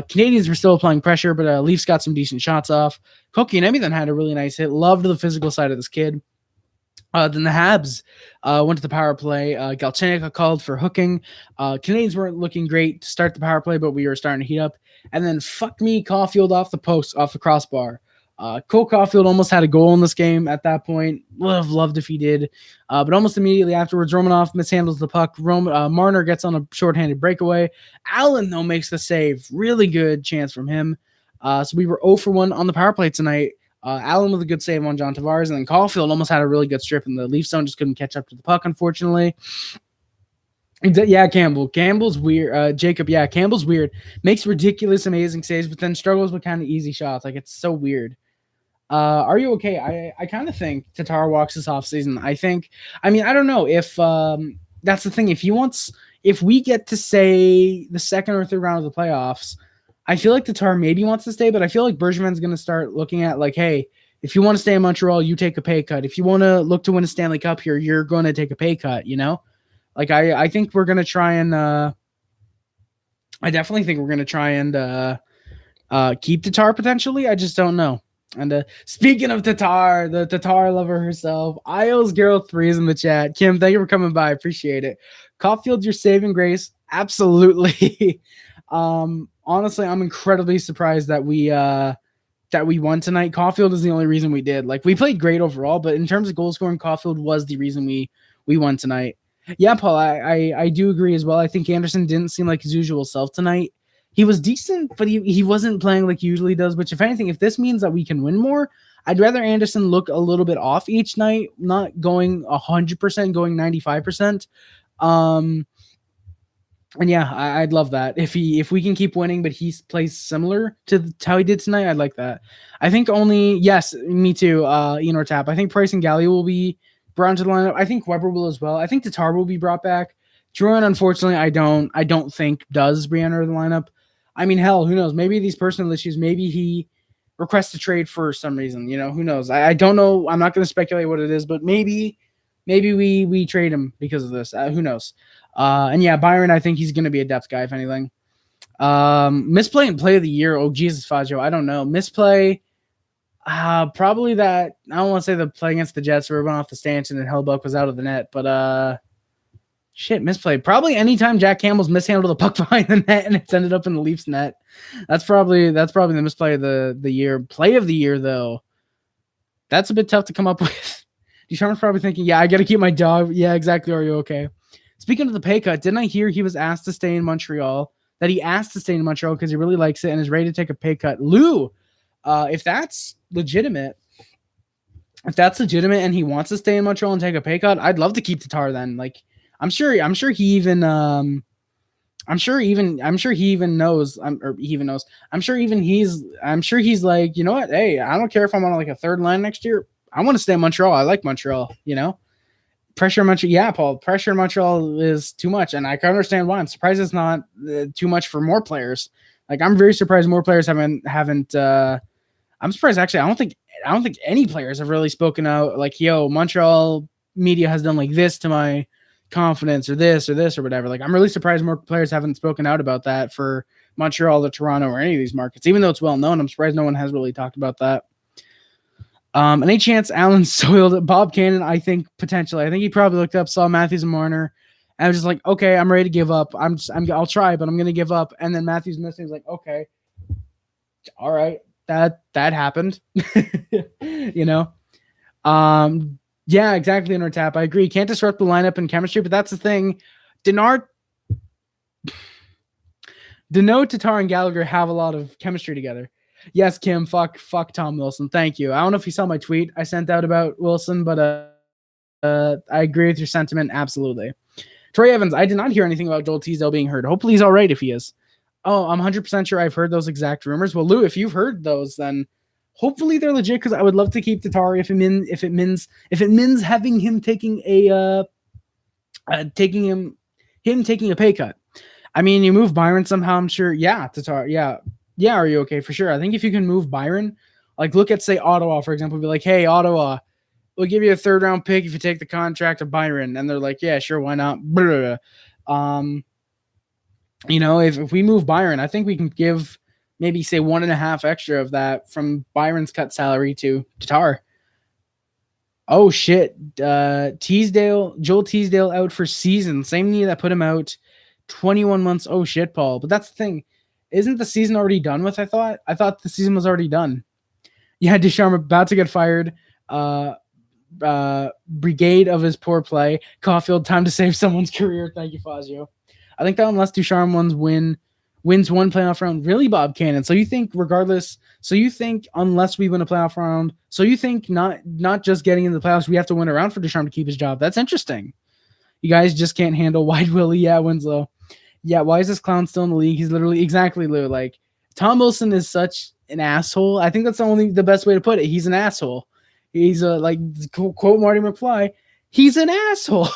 Canadians were still applying pressure, but Leafs got some decent shots off. Kotkaniemi then had a really nice hit. Loved the physical side of this kid. Then the Habs went to the power play. Galchenyuk called for hooking. Canadians weren't looking great to start the power play, but we were starting to heat up. And then fuck me, Caulfield off the crossbar. Cole Caulfield almost had a goal in this game at that point. Would have loved if he did. But almost immediately afterwards, Romanoff mishandles the puck. Marner gets on a shorthanded breakaway. Allen, though, makes the save. Really good chance from him. So we were 0 for 1 on the power play tonight. Allen with a good save on John Tavares. And then Caulfield almost had a really good strip in the Leaf zone. Just couldn't catch up to the puck, unfortunately. Yeah, Campbell's weird. Jacob, yeah, Campbell's weird. Makes ridiculous, amazing saves, but then struggles with kind of easy shots. Like, it's so weird. Are you okay? I kind of think Tatar walks this offseason. I don't know if that's the thing. If we get to say the second or third round of the playoffs, I feel like Tatar maybe wants to stay, but I feel like Bergevin's going to start looking at like, hey, if you want to stay in Montreal, you take a pay cut. If you want to look to win a Stanley Cup here, you're going to take a pay cut, you know? Like, I think we're going to try and I definitely think we're going to try and keep Tatar potentially. I just don't know. And speaking of Tatar, the Tatar lover herself, Isles Girl 3 is in the chat. Kim, thank you for coming by. Appreciate it. Caulfield, your saving grace. Absolutely. Honestly, I'm incredibly surprised that we won tonight. Caulfield is the only reason we did. Like, we played great overall, but in terms of goal scoring, Caulfield was the reason we won tonight. Yeah, Paul, I do agree as well. I think Anderson didn't seem like his usual self tonight. He was decent, but he wasn't playing like he usually does, which if anything, if this means that we can win more, I'd rather Anderson look a little bit off each night, not going 100%, going 95%. And yeah, I'd love that. If we can keep winning, but he plays similar to how he did tonight, I'd like that. I think yes, me too, Enor Tap. I think Price and Galley will be brought into the lineup. I think Weber will as well. I think Tatar will be brought back. Juran, unfortunately, I don't think does re-enter the lineup. I mean, hell, who knows? Maybe these personal issues, maybe he requests a trade for some reason, who knows? I don't know. I'm not going to speculate what it is, but maybe we trade him because of this. Who knows? And yeah, Byron, I think he's going to be a depth guy, if anything. Misplay and play of the year. Oh, Jesus, Fazio. I don't know. Misplay. Probably that. I don't want to say the play against the Jets where we went off the stanchion and Hellbuck was out of the net, but misplay. Probably anytime Jack Campbell's mishandled the puck behind the net and it's ended up in the Leafs net. That's probably the misplay of the year. Play of the year, though. That's a bit tough to come up with. Ducharme's probably thinking, yeah, I got to keep my dog. Yeah, exactly. Are you okay? Speaking of the pay cut, didn't I hear he was asked to stay in Montreal? That he asked to stay in Montreal because he really likes it and is ready to take a pay cut. Lou, if that's legitimate, and he wants to stay in Montreal and take a pay cut, I'd love to keep Tatar then. Like, I'm sure he even knows. I'm sure he's like, you know what? Hey, I don't care if I'm on like a third line next year. I want to stay in Montreal. I like Montreal, Pressure in Montreal. Yeah, Paul, pressure in Montreal is too much. And I can understand why. I'm surprised it's not too much for more players. Like, I'm very surprised more players haven't I'm surprised actually. I don't think any players have really spoken out like, yo, Montreal media has done like this to my confidence or this or whatever. Like, I'm really surprised more players haven't spoken out about that for Montreal or Toronto or any of these markets, even though it's well known. I'm surprised no one has really talked about that. Any chance Allen soiled Bob Cannon? I think potentially. I think he probably looked up, saw Matthews and Marner, and was just like, okay, I'm ready to give up. I'll try, but I'm gonna give up. And then Matthews missing. He's like, okay, all right, that happened. Yeah, exactly. In our tap, I agree. Can't disrupt the lineup and chemistry, but that's the thing. Danault, Tatar, and Gallagher have a lot of chemistry together. Yes, Kim, fuck Tom Wilson. Thank you. I don't know if you saw my tweet I sent out about Wilson, but I agree with your sentiment. Absolutely. Troy Evans, I did not hear anything about Joel Teasdale being hurt. Hopefully he's all right if he is. Oh, I'm 100% sure I've heard those exact rumors. Well, Lou, if you've heard those, then hopefully they're legit because I would love to keep Tatar if it means having him taking a pay cut. I mean, you move Byron somehow, I'm sure. Yeah, Tatar. Yeah, are you okay? For sure. I think if you can move Byron, like look at, say, Ottawa, for example, be like, hey, Ottawa, we'll give you a third round pick if you take the contract of Byron. And they're like, yeah, sure, why not? If we move Byron, I think we can give maybe, say, 1.5 extra of that from Byron's cut salary to Tatar. Oh, shit. Joel Teasdale out for season. Same knee that put him out 21 months. Oh, shit, Paul. But that's the thing. Isn't the season already done with, I thought? I thought the season was already done. Yeah, Ducharme about to get fired. Brigade of his poor play. Caulfield, time to save someone's career. Thank you, Fazio. I think that unless Ducharme wins one playoff round, really, Bob Cannon. So you think unless we win a playoff round, so you think not just getting into the playoffs, we have to win a round for Ducharme to keep his job. That's interesting. You guys just can't handle Wide Willie. Yeah, Winslow. Yeah, why is this clown still in the league? He's literally exactly, Lou. Like, Tom Wilson is such an asshole. I think that's the best way to put it. He's an asshole. He's quote Marty McFly. He's an asshole.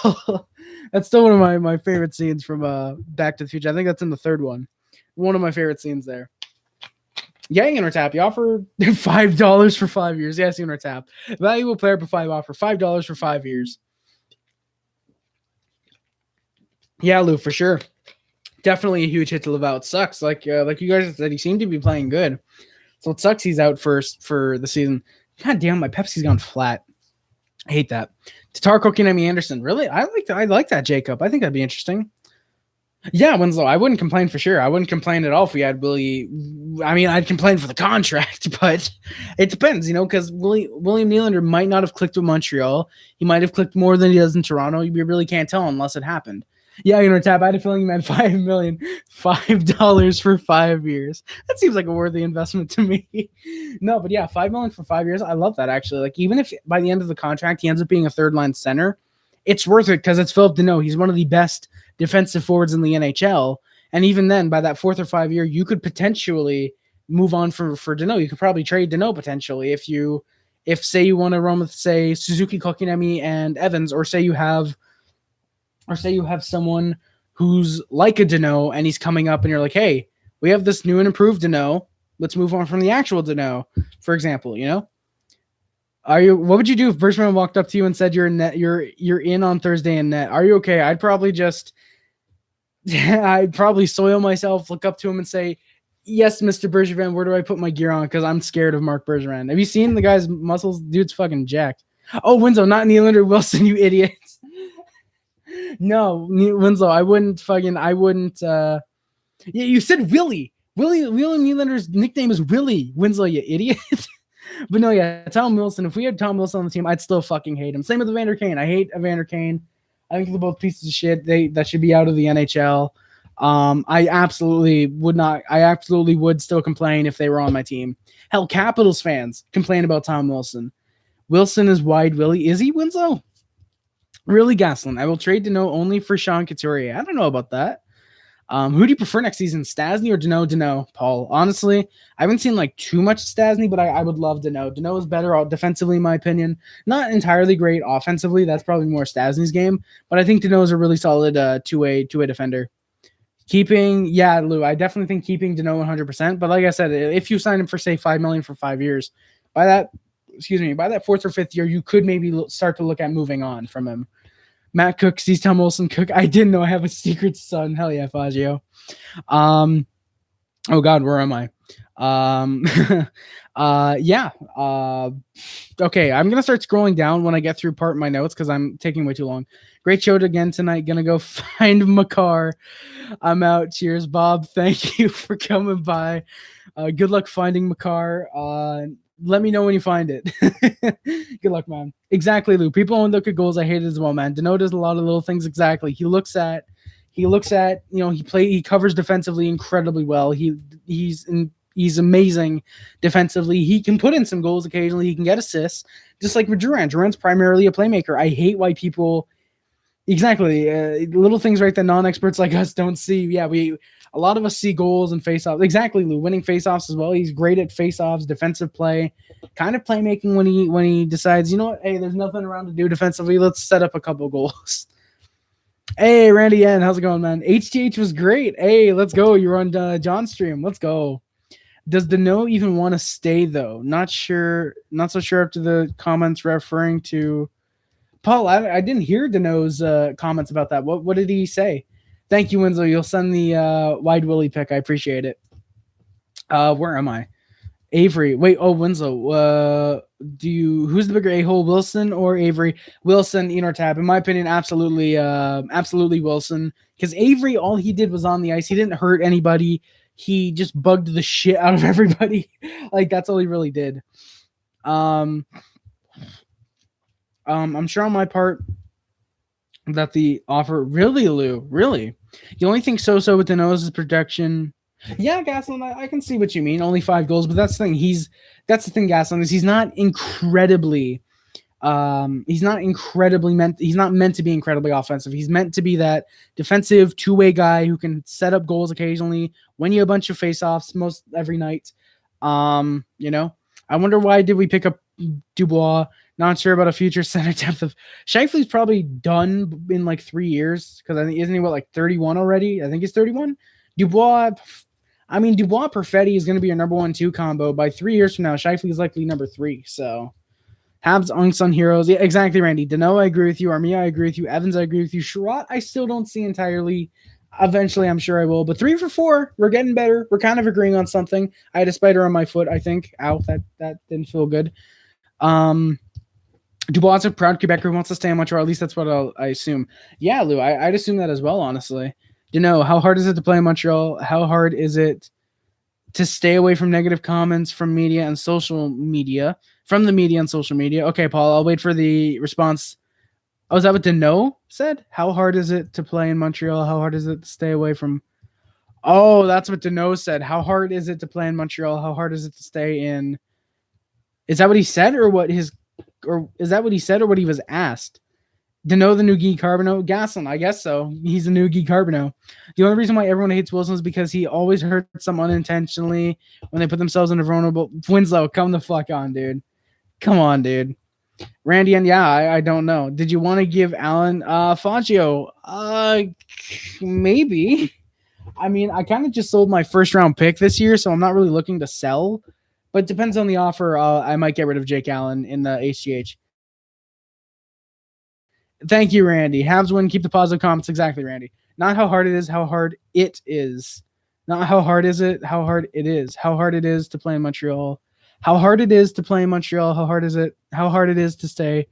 That's still one of my favorite scenes from Back to the Future. I think that's in the third one. One of my favorite scenes there. Yeah, Intertap. You offer $5 for 5 years. Yes, Intertap. Valuable player per 5 offer. $5 for 5 years. Yeah, Lou, for sure. Definitely a huge hit to live out. Sucks. Like you guys said, he seemed to be playing good. So it sucks he's out first for the season. God damn, my Pepsi's gone flat. I hate that. Tatar Kotkaniemi Anderson. Really? I like that, Jacob. I think that'd be interesting. Yeah, Winslow. I wouldn't complain for sure. I wouldn't complain at all if we had Willie. I mean, I'd complain for the contract, but it depends, because William Nylander might not have clicked with Montreal. He might have clicked more than he does in Toronto. You really can't tell unless it happened. Yeah, Tab, I had a feeling you meant $5 million, $5 for 5 years. That seems like a worthy investment to me. No, but yeah, $5 million for 5 years. I love that, actually. Like, even if by the end of the contract he ends up being a third-line center, it's worth it because it's Phillip Danault. He's one of the best defensive forwards in the NHL. And even then, by that 4th or 5th year, you could potentially move on for Danault. You could probably trade Danault potentially if say you want to run with, say, Suzuki, Kotkaniemi, and Evans, or say you have someone who's like a Danault and he's coming up and you're like, hey, we have this new and improved Danault. Let's move on from the actual Danault, for example, What would you do if Bergman walked up to you and said you're in net, you're in on Thursday in net? Are you okay? I'd probably soil myself, look up to him and say, yes, Mr. Bergevin, where do I put my gear on? Because I'm scared of Mark Bergevin. Have you seen the guy's muscles? Dude's fucking jacked. Oh, Winslow, not Nylander Wilson, you idiots. No, Winslow, I wouldn't. Yeah, you said Willie. William Nylander's nickname is Willie. Winslow, you idiot. But no, yeah, Tom Wilson. If we had Tom Wilson on the team, I'd still fucking hate him. Same with Evander Kane. I hate Evander Kane. I think they're both pieces of shit. That should be out of the NHL. I absolutely would still complain if they were on my team. Hell, Capitals fans complain about Tom Wilson. Wilson is wide Willie. Is he, Winslow? Really, Gaslin. I will trade Danault only for Sean Couturier. I don't know about that. Who do you prefer next season, Stastny or Danault? Paul. Honestly, I haven't seen too much Stastny, but I would love Danault. Danault is better defensively, in my opinion. Not entirely great offensively. That's probably more Stastny's game, but I think Danault is a really solid two-way defender. Lou, I definitely think keeping Danault 100%. But like I said, if you sign him for say $5 million for 5 years, by that 4th or 5th year, you could maybe start to look at moving on from him. Matt Cook sees Tom Wilson Cook. I didn't know I have a secret son. Hell yeah, Fazio. Oh God, where am I? Okay, I'm gonna start scrolling down when I get through part of my notes because I'm taking way too long. Great show again tonight. Gonna go find Makar. I'm out. Cheers, Bob. Thank you for coming by. Good luck finding Makar. Let me know when you find it. Good luck, man. Exactly, Lou. People don't look at goals. I hate it as well, man. Danault does a lot of little things. Exactly. He looks at, he covers defensively incredibly well. He's amazing defensively. He can put in some goals occasionally. He can get assists, just like with Juran. Juran's primarily a playmaker. I hate why people, little things right that non-experts like us don't see. Yeah, a lot of us see goals and faceoffs. Exactly, Lou. Winning faceoffs as well. He's great at faceoffs, defensive play, kind of playmaking when he decides, hey, there's nothing around to do defensively. Let's set up a couple goals. Hey, Randy N, how's it going, man? HTH was great. Hey, let's go. You're on John's stream. Let's go. Does Danault even want to stay though? Not sure. Not so sure after the comments referring to Paul. I didn't hear Danault's comments about that. What did he say? Thank you, Winslow. You'll send the wide Willie pick. I appreciate it. Where am I? Avery. Wait, Winslow. Who's the bigger a-hole, Wilson or Avery? Wilson, Tab. In my opinion, absolutely Wilson. Because Avery, all he did was on the ice. He didn't hurt anybody. He just bugged the shit out of everybody. That's all he really did. I'm sure on my part that the offer really, Lou, really. The only thing so with Danault is his protection. Yeah, Gaslin, I can see what you mean. Only 5 goals, but that's the thing. Gaslin, is he's not incredibly he's not meant to be incredibly offensive. He's meant to be that defensive two-way guy who can set up goals occasionally, win you a bunch of faceoffs most every night. I wonder why did we pick up Dubois? Not sure about a future center depth of Scheifele's probably done in 3 years because I think isn't he 31 already? I think he's 31. Dubois Perfetti is going to be your number 1-2 combo by 3 years from now. Scheifele is likely number 3. So Habs unsung heroes. Yeah, exactly, Randy. Danault, I agree with you. Armia, I agree with you. Evans, I agree with you. Sherratt, I still don't see entirely. Eventually, I'm sure I will. But 3 for 4, we're getting better. We're kind of agreeing on something. I had a spider on my foot, I think. Ow, that didn't feel good. Dubois a proud Quebecer who wants to stay in Montreal. At least that's what I assume. Yeah, Lou, I'd assume that as well, honestly. Danault, how hard is it to play in Montreal? How hard is it to stay away from negative comments from media and social media? From the media and social media. Okay, Paul, I'll wait for the response. Oh, is that what Danault said? How hard is it to play in Montreal? How hard is it to stay away from... Oh, that's what Danault said. How hard is it to play in Montreal? How hard is it to stay in... Is that what he said or what his... Or is that what he said or what he was asked? Danault the new Guy Carbonneau? Gasson, I guess so. He's the new Guy Carbonneau. The only reason why everyone hates Wilson is because he always hurts them unintentionally when they put themselves in a vulnerable... Winslow, come the fuck on, dude. Come on, dude. Randy, and yeah, I don't know. Did you want to give Alan Fangio? Maybe. I mean, I kind of just sold my first round pick this year, so I'm not really looking to sell. But it depends on the offer. I might get rid of Jake Allen in the HGH. Thank you, Randy. Habs win. Keep the positive comments. Exactly, Randy. Not how hard it is, how hard it is. Not how hard is it, how hard it is. How hard it is to play in Montreal. How hard it is to play in Montreal. How hard is it? How hard it is to stay.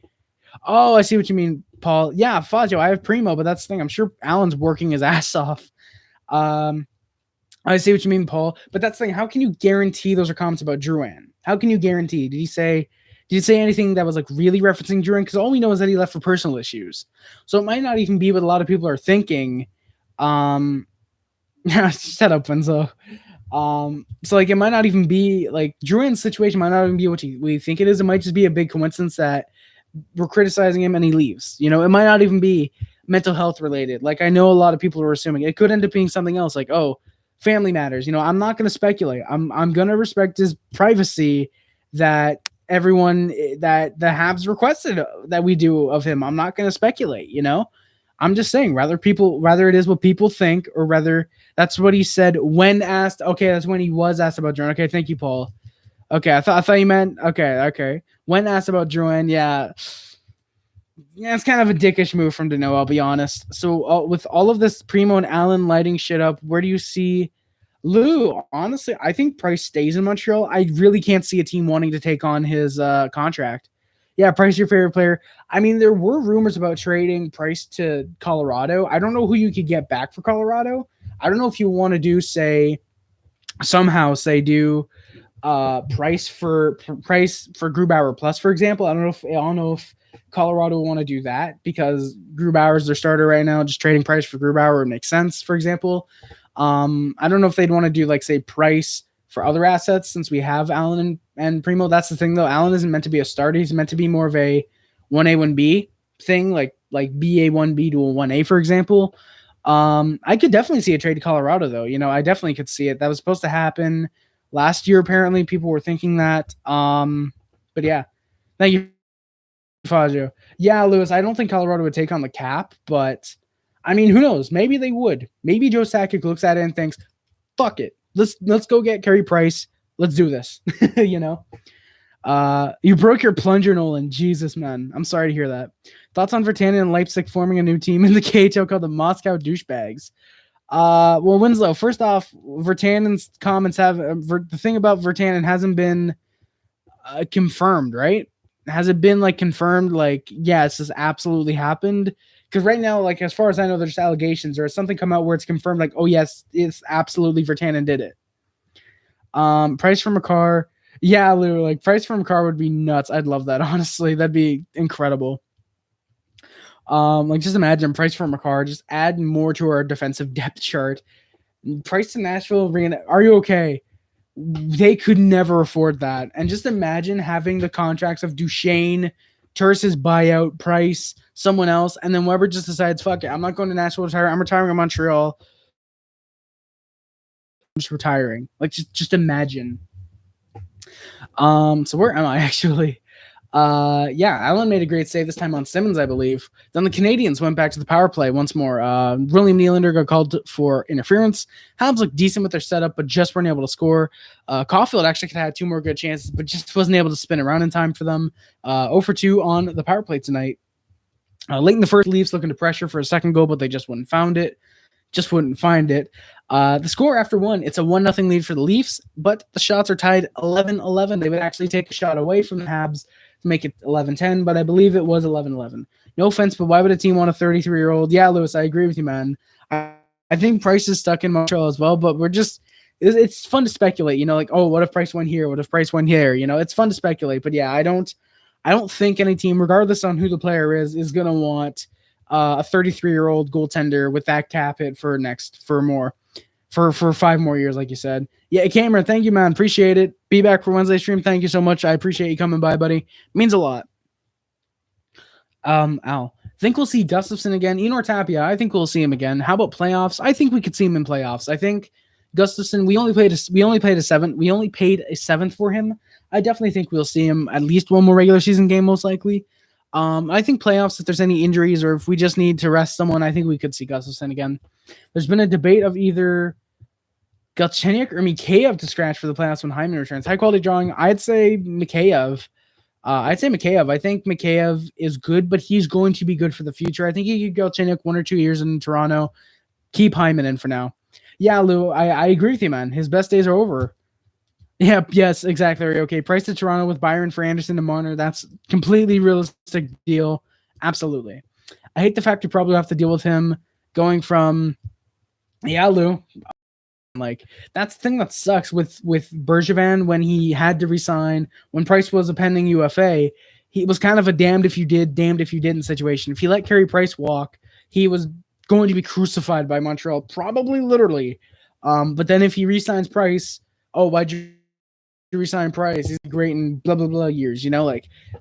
Oh, I see what you mean, Paul. Yeah, Fazio, I have Primo, but that's the thing. I'm sure Allen's working his ass off. I see what you mean, Paul. But that's the thing. How can you guarantee those are comments about Juran? How can you guarantee? Did he say anything that was like really referencing Juran? Because all we know is that he left for personal issues. So it might not even be what a lot of people are thinking. Shut up, Winslow. So like it might not even be like Juran's situation might not even be what we think it is. It might just be a big coincidence that we're criticizing him and he leaves. You know, it might not even be mental health related. Like I know a lot of people are assuming it could end up being something else. Like, oh, family matters. You know, I'm not going to speculate. I'm going to respect his privacy that everyone that the Habs requested that we do of him. I'm not going to speculate. You know, I'm just saying rather it is what people think or rather that's what he said when asked. Okay, that's when he was asked about Juran. Okay, thank you, Paul. Okay, I thought you meant okay. When asked about Juran, yeah, it's kind of a dickish move from Danault, I'll be honest. So with all of this Primo and Allen lighting shit up, where do you see Lou? Honestly, I think Price stays in Montreal. I really can't see a team wanting to take on his contract. Yeah, Price, your favorite player. I mean, there were rumors about trading Price to Colorado. I don't know who you could get back for Colorado. I don't know if you want to do, do Price for Grubauer plus, for example. I don't know if Colorado will want to do that because Grubauer's their starter right now. Just trading Price for Grubauer would make sense, for example. I don't know if they'd want to do like say Price for other assets since we have Allen and Primo. That's the thing though. Allen isn't meant to be a starter. He's meant to be more of a 1A, 1B thing, like BA 1B to a 1A, for example. I could definitely see a trade to Colorado though. You know, I definitely could see it. That was supposed to happen last year. Apparently people were thinking that. But yeah, thank you, Fazio. Yeah, Lewis, I don't think Colorado would take on the cap, but I mean, who knows? Maybe they would. Maybe Joe Sakic looks at it and thinks, fuck it. Let's go get Carey Price. Let's do this. You know? You broke your plunger, Nolan. Jesus, man. I'm sorry to hear that. Thoughts on Virtanen and Leipzig forming a new team in the KHL called the Moscow Douchebags? Well, Winslow, first off, Virtanen's comments have the thing about Virtanen hasn't been confirmed, right? Has it been like confirmed? Like, yes, this absolutely happened. Because right now, like as far as I know, there's allegations or has something come out where it's confirmed. Like, oh yes, it's absolutely Virtanen did it. Price for Makar, yeah, literally, like price for Makar would be nuts. I'd love that. Honestly, that'd be incredible. Like just imagine Price for Makar, just add more to our defensive depth chart. Price to Nashville, are you okay? They could never afford that. And just imagine having the contracts of Duchesne, Turris' buyout, Price, someone else, and then Weber just decides, fuck it, I'm not going to Nashville to retire. I'm retiring in Montreal. I'm just retiring. Like, just imagine. So where am I actually? Yeah, Allen made a great save this time on Simmons, I believe. Then the Canadiens went back to the power play once more. William Nylander got called for interference. Habs looked decent with their setup, but just weren't able to score. Caulfield actually could have had 2 more good chances, but just wasn't able to spin around in time for them. 0 for 2 on the power play tonight. Late in the first, Leafs looking to pressure for a second goal, but they just wouldn't found it. just wouldn't find it. The score after one, it's a 1-0 lead for the Leafs, but the shots are tied 11-11. They would actually take a shot away from the Habs to make it 11-10, but I believe it was 11-11. No offense, but why would a team want a 33-year-old? Yeah, Lewis, I agree with you, man. I think Price is stuck in Montreal as well, but it's fun to speculate, like, oh, what if Price went here? What if Price went here? It's fun to speculate, but yeah, I don't think any team, regardless on who the player is going to want a 33-year-old goaltender with that cap hit for 5 more years, like you said. Yeah, Cameron, thank you, man. Appreciate it. Be back for Wednesday stream. Thank you so much. I appreciate you coming by, buddy. Means a lot. Al, think we'll see Gustafsson again. Enor Tapia, I think we'll see him again. How about playoffs? I think we could see him in playoffs. I think Gustafsson, we only paid a seventh for him. I definitely think we'll see him at least one more regular season game, most likely. I think playoffs, if there's any injuries or if we just need to rest someone, I think we could see Gustafsson again. There's been a debate of either Galchenyuk or Mikheyev to scratch for the playoffs when Hyman returns. High quality drawing, I'd say Mikheyev. I think Mikheyev is good, but he's going to be good for the future. I think he could go Galchenyuk 1 or 2 years in Toronto. Keep Hyman in for now. Yeah, Lou, I agree with you, man. His best days are over. Yeah, yes, exactly. Okay, Price to Toronto with Byron for Anderson and Marner. That's completely realistic deal. Absolutely. I hate the fact you probably have to deal with him going from, yeah, Lou. Like, that's the thing that sucks with Bergevin when he had to resign, when Price was a pending UFA. He was kind of a damned if you did, damned if you didn't situation. If he let Carey Price walk, he was going to be crucified by Montreal, probably literally. But then if he resigns Price, oh, why'd you resign Price? He's great in blah, blah, blah years,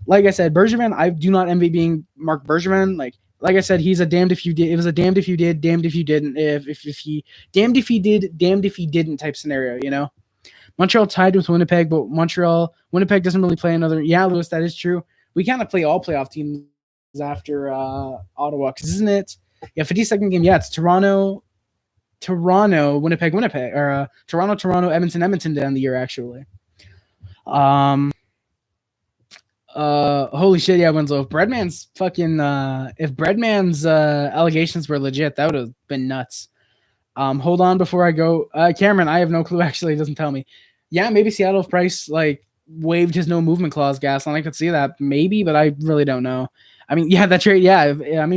like I said, Bergevin, I do not envy being Mark Bergevin. Like I said, he's a damned if you did. It was a damned if you did, damned if you didn't. If he damned if he did, damned if he didn't type scenario. Montreal tied with Winnipeg, but Winnipeg doesn't really play another. Yeah, Lewis, that is true. We kind of play all playoff teams after Ottawa, because isn't it? Yeah, 52nd game. Yeah, it's Toronto, Winnipeg, or Toronto, Edmonton to end the year actually. Holy shit, yeah, Winslow. If Breadman's allegations were legit, that would have been nuts. Hold on before I go. Cameron, I have no clue, actually. It doesn't tell me. Yeah, maybe Seattle, if Price waived his no movement clause, Gaston. I could see that, maybe, but I really don't know. I mean, yeah, that trade, yeah.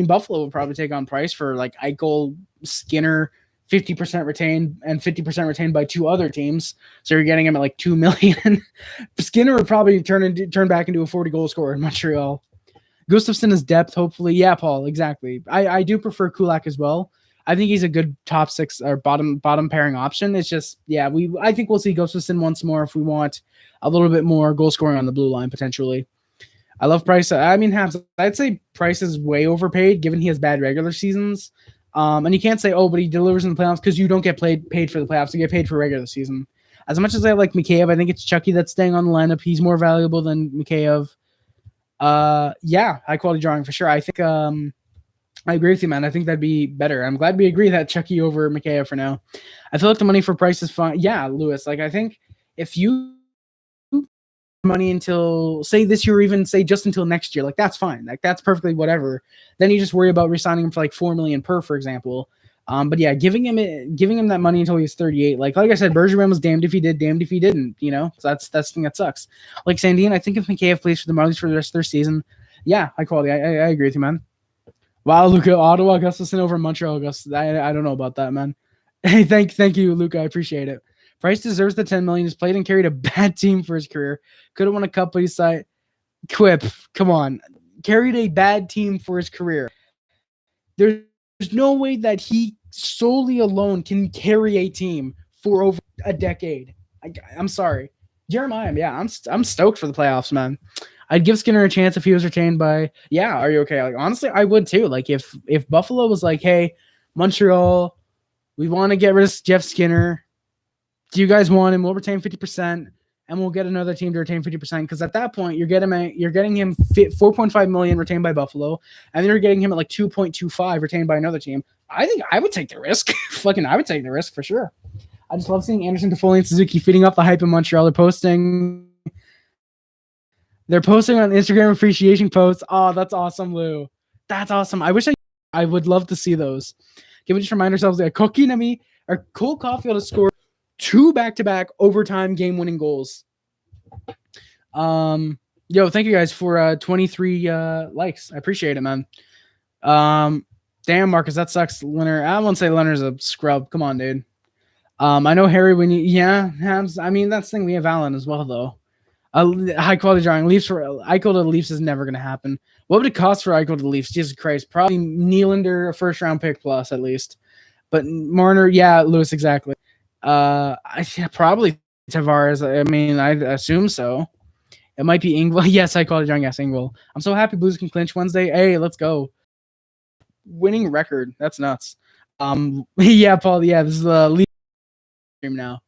Buffalo would probably take on Price for Eichel, Skinner, 50% retained and 50% retained by 2 other teams. So you're getting him at $2 million. Skinner would probably turn back into a 40-goal scorer in Montreal. Gustafsson is depth, hopefully. Yeah, Paul, exactly. I do prefer Kulak as well. I think he's a good top 6 or bottom pairing option. It's just, yeah, I think we'll see Gustafsson once more if we want a little bit more goal scoring on the blue line potentially. I love Price. Habs, I'd say Price is way overpaid given he has bad regular seasons. And you can't say, oh, but he delivers in the playoffs, because you don't get paid for the playoffs. You get paid for regular season. As much as I like Mikheyev, I think it's Chucky that's staying on the lineup. He's more valuable than Mikheyev. Yeah, high quality drawing for sure. I think I agree with you, man. I think that'd be better. I'm glad we agree that Chucky over Mikheyev for now. I feel like the money for Price is fine. Yeah, Lewis. I think if you money until say this year, or even say just until next year, that's fine. That's perfectly whatever. Then you just worry about re-signing him for $4 million per, for example. But yeah, giving him that money until he's 38. Like I said, Bergevin was damned if he did, damned if he didn't. So that's the thing that sucks. Like Sandine, I think if Mikheyev plays for the Marlies for the rest of their season, yeah, high quality. I agree with you, man. Wow, Luca, Ottawa, Gustafsson over Montreal. I don't know about that, man. Hey, thank you, Luca. I appreciate it. Price deserves the $10 million. He's played and carried a bad team for his career. Could have won a cup, but he's Quip. Come on. Carried a bad team for his career. There's no way that he solely alone can carry a team for over a decade. I'm sorry. Jeremiah, yeah, I'm stoked for the playoffs, man. I'd give Skinner a chance if he was retained by, yeah, are you okay? Honestly, I would too. If Buffalo was hey, Montreal, we want to get rid of Jeff Skinner. Do you guys want him? We'll retain 50%, and we'll get another team to retain 50%. Because at that point, you're getting him $4.5 million retained by Buffalo, and then you're getting him at 2.25 retained by another team. I think I would take the risk. I would take the risk for sure. I just love seeing Anderson, Toffoli, and Suzuki feeding off the hype in Montreal. They're posting on Instagram appreciation posts. Oh, that's awesome, Lou. That's awesome. I wish I would love to see those. Can we just remind ourselves that Kotkaniemi or Cole Caulfield has scored 2 back-to-back overtime game-winning goals. Yo, thank you guys for 23 likes. I appreciate it, man. Damn, Marcus, that sucks. Leonard, I won't say Leonard's a scrub. Come on, dude. I know Harry when you Habs. I mean, that's the thing. We have Allen as well, though. High quality drawing. Leafs for Eichel to the Leafs is never going to happen. What would it cost for Eichel to the Leafs? Jesus Christ, probably Nylander, a first round pick plus at least. But Marner, yeah, Lewis, exactly. Probably Tavares. I mean, I assume so. It might be Engvall. Yes, high quality drawing. Yes, Engvall. I'm so happy Blues can clinch Wednesday. Hey, let's go. Winning record. That's nuts. Yeah, Paul. Yeah, this is the Leafs stream now.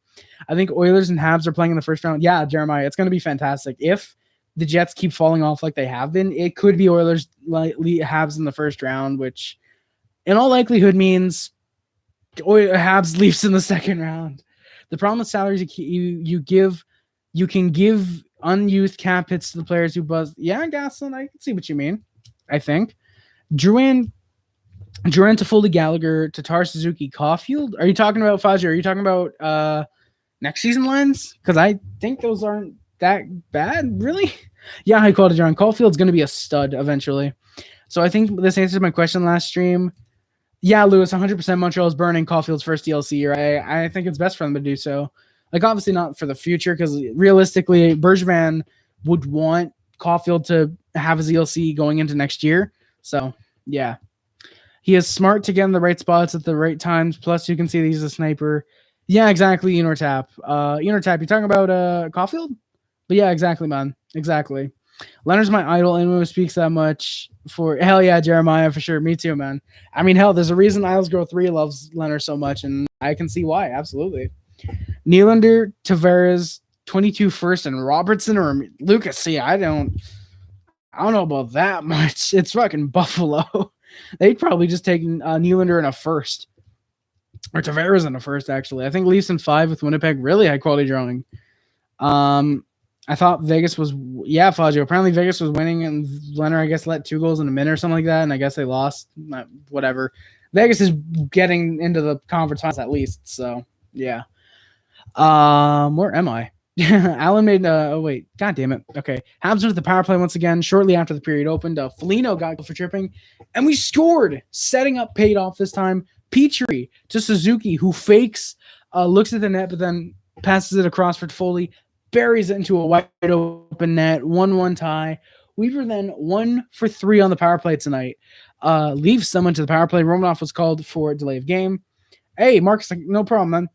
I think Oilers and Habs are playing in the first round. Yeah, Jeremiah, it's going to be fantastic. If the Jets keep falling off like they have been, it could be Oilers Habs in the first round, which in all likelihood means Habs Leafs in the second round. The problem with salaries, you can give unused cap hits to the players who buzz. Yeah, Goslin, I can see what you mean. I think Juran, Toffoli, Gallagher, Tatar, Suzuki, Caulfield. Are you talking about Fazio? Are you talking about next season lines? Because I think those aren't that bad, really. Yeah, high quality Juran. Caulfield's going to be a stud eventually. So I think this answers my question last stream. Yeah, Lewis, 100% Montreal is burning Caulfield's first DLC year. I think it's best for them to do so. Like, obviously not for the future, because realistically, Bergevin would want Caulfield to have his ELC going into next year. So, yeah. He is smart to get in the right spots at the right times. Plus, you can see that he's a sniper. Yeah, exactly, Enortap. Enortap, you're talking about Caulfield? But yeah, exactly, man. Exactly. Leonard's my idol. Anyone who speaks that much for... Hell yeah, Jeremiah, for sure. Me too, man. I mean, hell, there's a reason Isles Girl 3 loves Leonard so much, and I can see why. Absolutely. Nylander, Tavares, 22 first, and Robertson or Lucas. See, I don't know about that much. It's fucking Buffalo. They'd probably just take Nylander in a first. Or Tavares in a first, actually. I think Leafs in 5 with Winnipeg. Really high quality drawing. I thought Vegas was... Yeah, Fazio. Apparently Vegas was winning, and Leonard, I guess, let 2 goals in a minute or something like that, and I guess they lost. Whatever. Vegas is getting into the conference finals at least, so, yeah. Where am I? Allen made oh wait, god damn it. Okay. Habs went to the power play once again shortly after the period opened. Foligno got for tripping, and we scored. Setting up paid off this time. Petrie to Suzuki, who fakes, looks at the net, but then passes it across for Toffoli, buries it into a wide open net, 1-1 tie. Weaver then 1 for 3 on the power play tonight. Leaves someone to the power play. Romanoff was called for a delay of game. Hey, Marcus, no problem, man.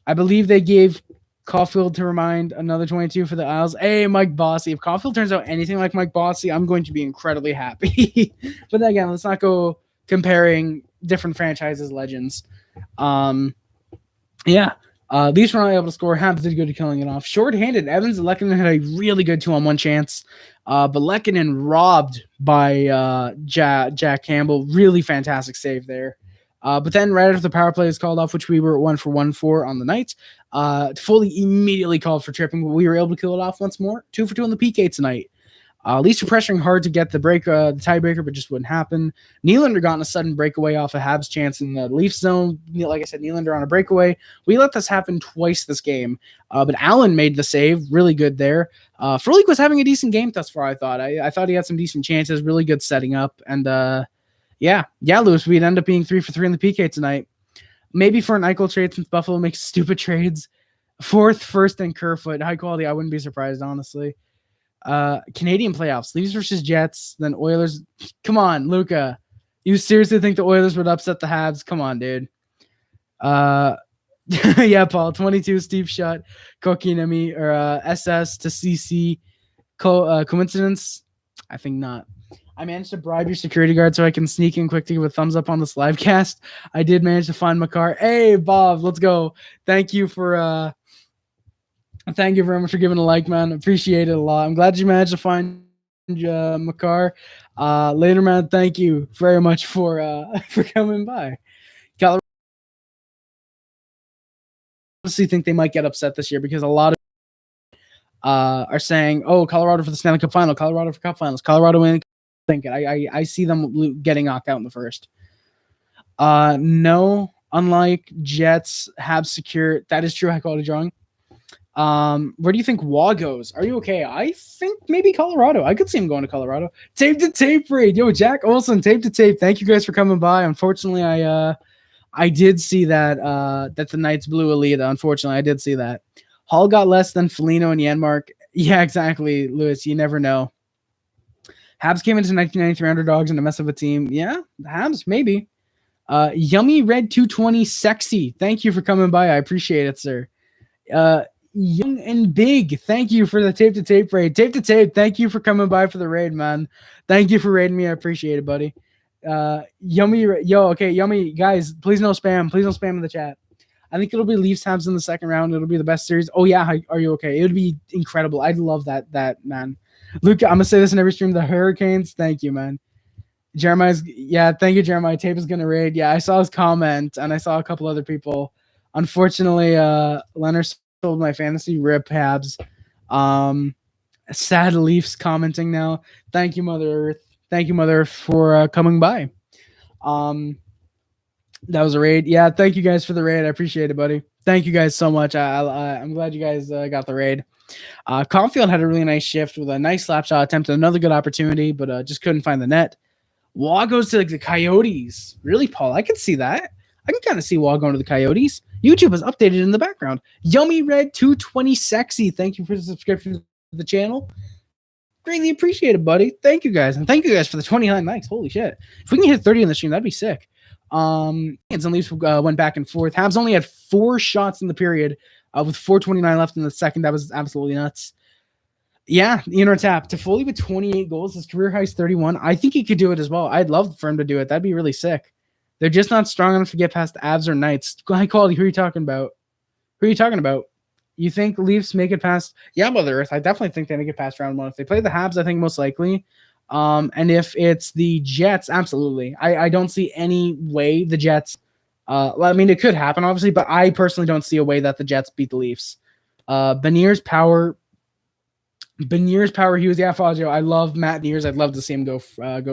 I believe they gave Caulfield to remind another 22 for the Isles. Hey, Mike Bossy. If Caulfield turns out anything like Mike Bossy, I'm going to be incredibly happy. But then again, let's not go comparing different franchises' legends. Yeah. Leafs were not able to score. Habs did good to killing it off. Short-handed. Evans and Lehkonen had a really good 2-on-1 chance. But Lehkonen robbed by Jack Campbell. Really fantastic save there. But then right after the power play is called off, which we were 1 for 1 for on the night, Toffoli immediately called for tripping, but we were able to kill it off once more. 2 for 2 on the PK tonight. Leafs were pressuring hard to get the break, the tiebreaker, but just wouldn't happen. Nylander got in a sudden breakaway off a Habs chance in the Leafs zone. Like I said, Nylander on a breakaway. We let this happen twice this game, but Allen made the save. Really good there. Frolik was having a decent game thus far, I thought. I thought he had some decent chances. Really good setting up, and yeah, Lewis, we'd end up being 3 for 3 in the PK tonight. Maybe for an Eichel trade since Buffalo makes stupid trades. 4th, 1st, and Kerfoot. High quality. I wouldn't be surprised, honestly. Canadian playoffs. Leafs versus Jets, then Oilers. Come on, Luca. You seriously think the Oilers would upset the Habs? Come on, dude. Yeah, Paul. 22, Steve Shutt, Kotkaniemi, or SS to CC. Coincidence? I think not. I managed to bribe your security guard so I can sneak in quick to give a thumbs up on this live cast. I did manage to find Makar. Hey, Bob, let's go. Thank you very much for giving a like, man. Appreciate it a lot. I'm glad you managed to find Makar. Later, man. Thank you very much for coming by. Colorado, honestly think they might get upset this year because a lot of are saying, "Oh, Colorado for the Stanley Cup final, Colorado for Cup finals, Colorado winning." I see them getting knocked out in the first. No, unlike Jets, Habs secure. That is true. High quality drawing. Where do you think Waugh goes? Are you okay? I think maybe Colorado. I could see him going to Colorado. Tape to tape raid. Yo, Jack Olson, tape to tape. Thank you guys for coming by. Unfortunately, I did see that that the Knights blew Alita. Unfortunately, I did see that. Hall got less than Foligno and Janmark. Yeah, exactly, Lewis. You never know. Habs came into 1993 underdogs in a mess of a team. Yeah, the Habs, maybe. Yummy Red 220 Sexy. Thank you for coming by. I appreciate it, sir. Young and Big. Thank you for the tape to tape raid. Tape to tape. Thank you for coming by for the raid, man. Thank you for raiding me. I appreciate it, buddy. Yummy. Yo, okay, Yummy. Guys, please no spam. Please don't spam in the chat. I think it'll be Leafs Habs in the second round. It'll be the best series. Oh, yeah. Are you okay? It would be incredible. I'd love that, man. Luke, I'm going to say this in every stream. The Hurricanes. Thank you, man. Jeremiah's. Yeah, thank you, Jeremiah. Tape is going to raid. Yeah, I saw his comment, and I saw a couple other people. Unfortunately, Leonard sold my fantasy. Rip Habs. Sad Leafs commenting now. Thank you, Mother Earth. Thank you, Mother Earth, for coming by. That was a raid. Yeah, thank you guys for the raid. I appreciate it, buddy. Thank you guys so much. I'm glad you guys got the raid. Caulfield had a really nice shift with a nice slap shot attempt, another good opportunity, but just couldn't find the net. Waugh goes to the Coyotes. Really, Paul? I can see that. I can kind of see Waugh going to the Coyotes. YouTube is updated in the background. Yummy Red 220 Sexy. Thank you for the subscription to the channel. Greatly appreciated, buddy. Thank you guys. And thank you guys for the 29 likes. Holy shit. If we can hit 30 in the stream, that'd be sick. And Leafs went back and forth. Habs only had 4 shots in the period with 4:29 left in the second. That was absolutely nuts. Yeah, tap. Toffoli with 28 goals. His career high is 31. I think he could do it as well. I'd love for him to do it. That'd be really sick. They're just not strong enough to get past the Avs or Knights. High quality. Who are you talking about? You think Leafs make it past? Yeah, Mother Earth. I definitely think they make it past round 1. If they play the Habs, I think most likely. And if it's the Jets, absolutely. I don't see any way the Jets. I mean, it could happen, obviously, but I personally don't see a way that the Jets beat the Leafs. Beniers Power, Hughes. Yeah, Fazio. I love Matt Neers. I'd love to see him go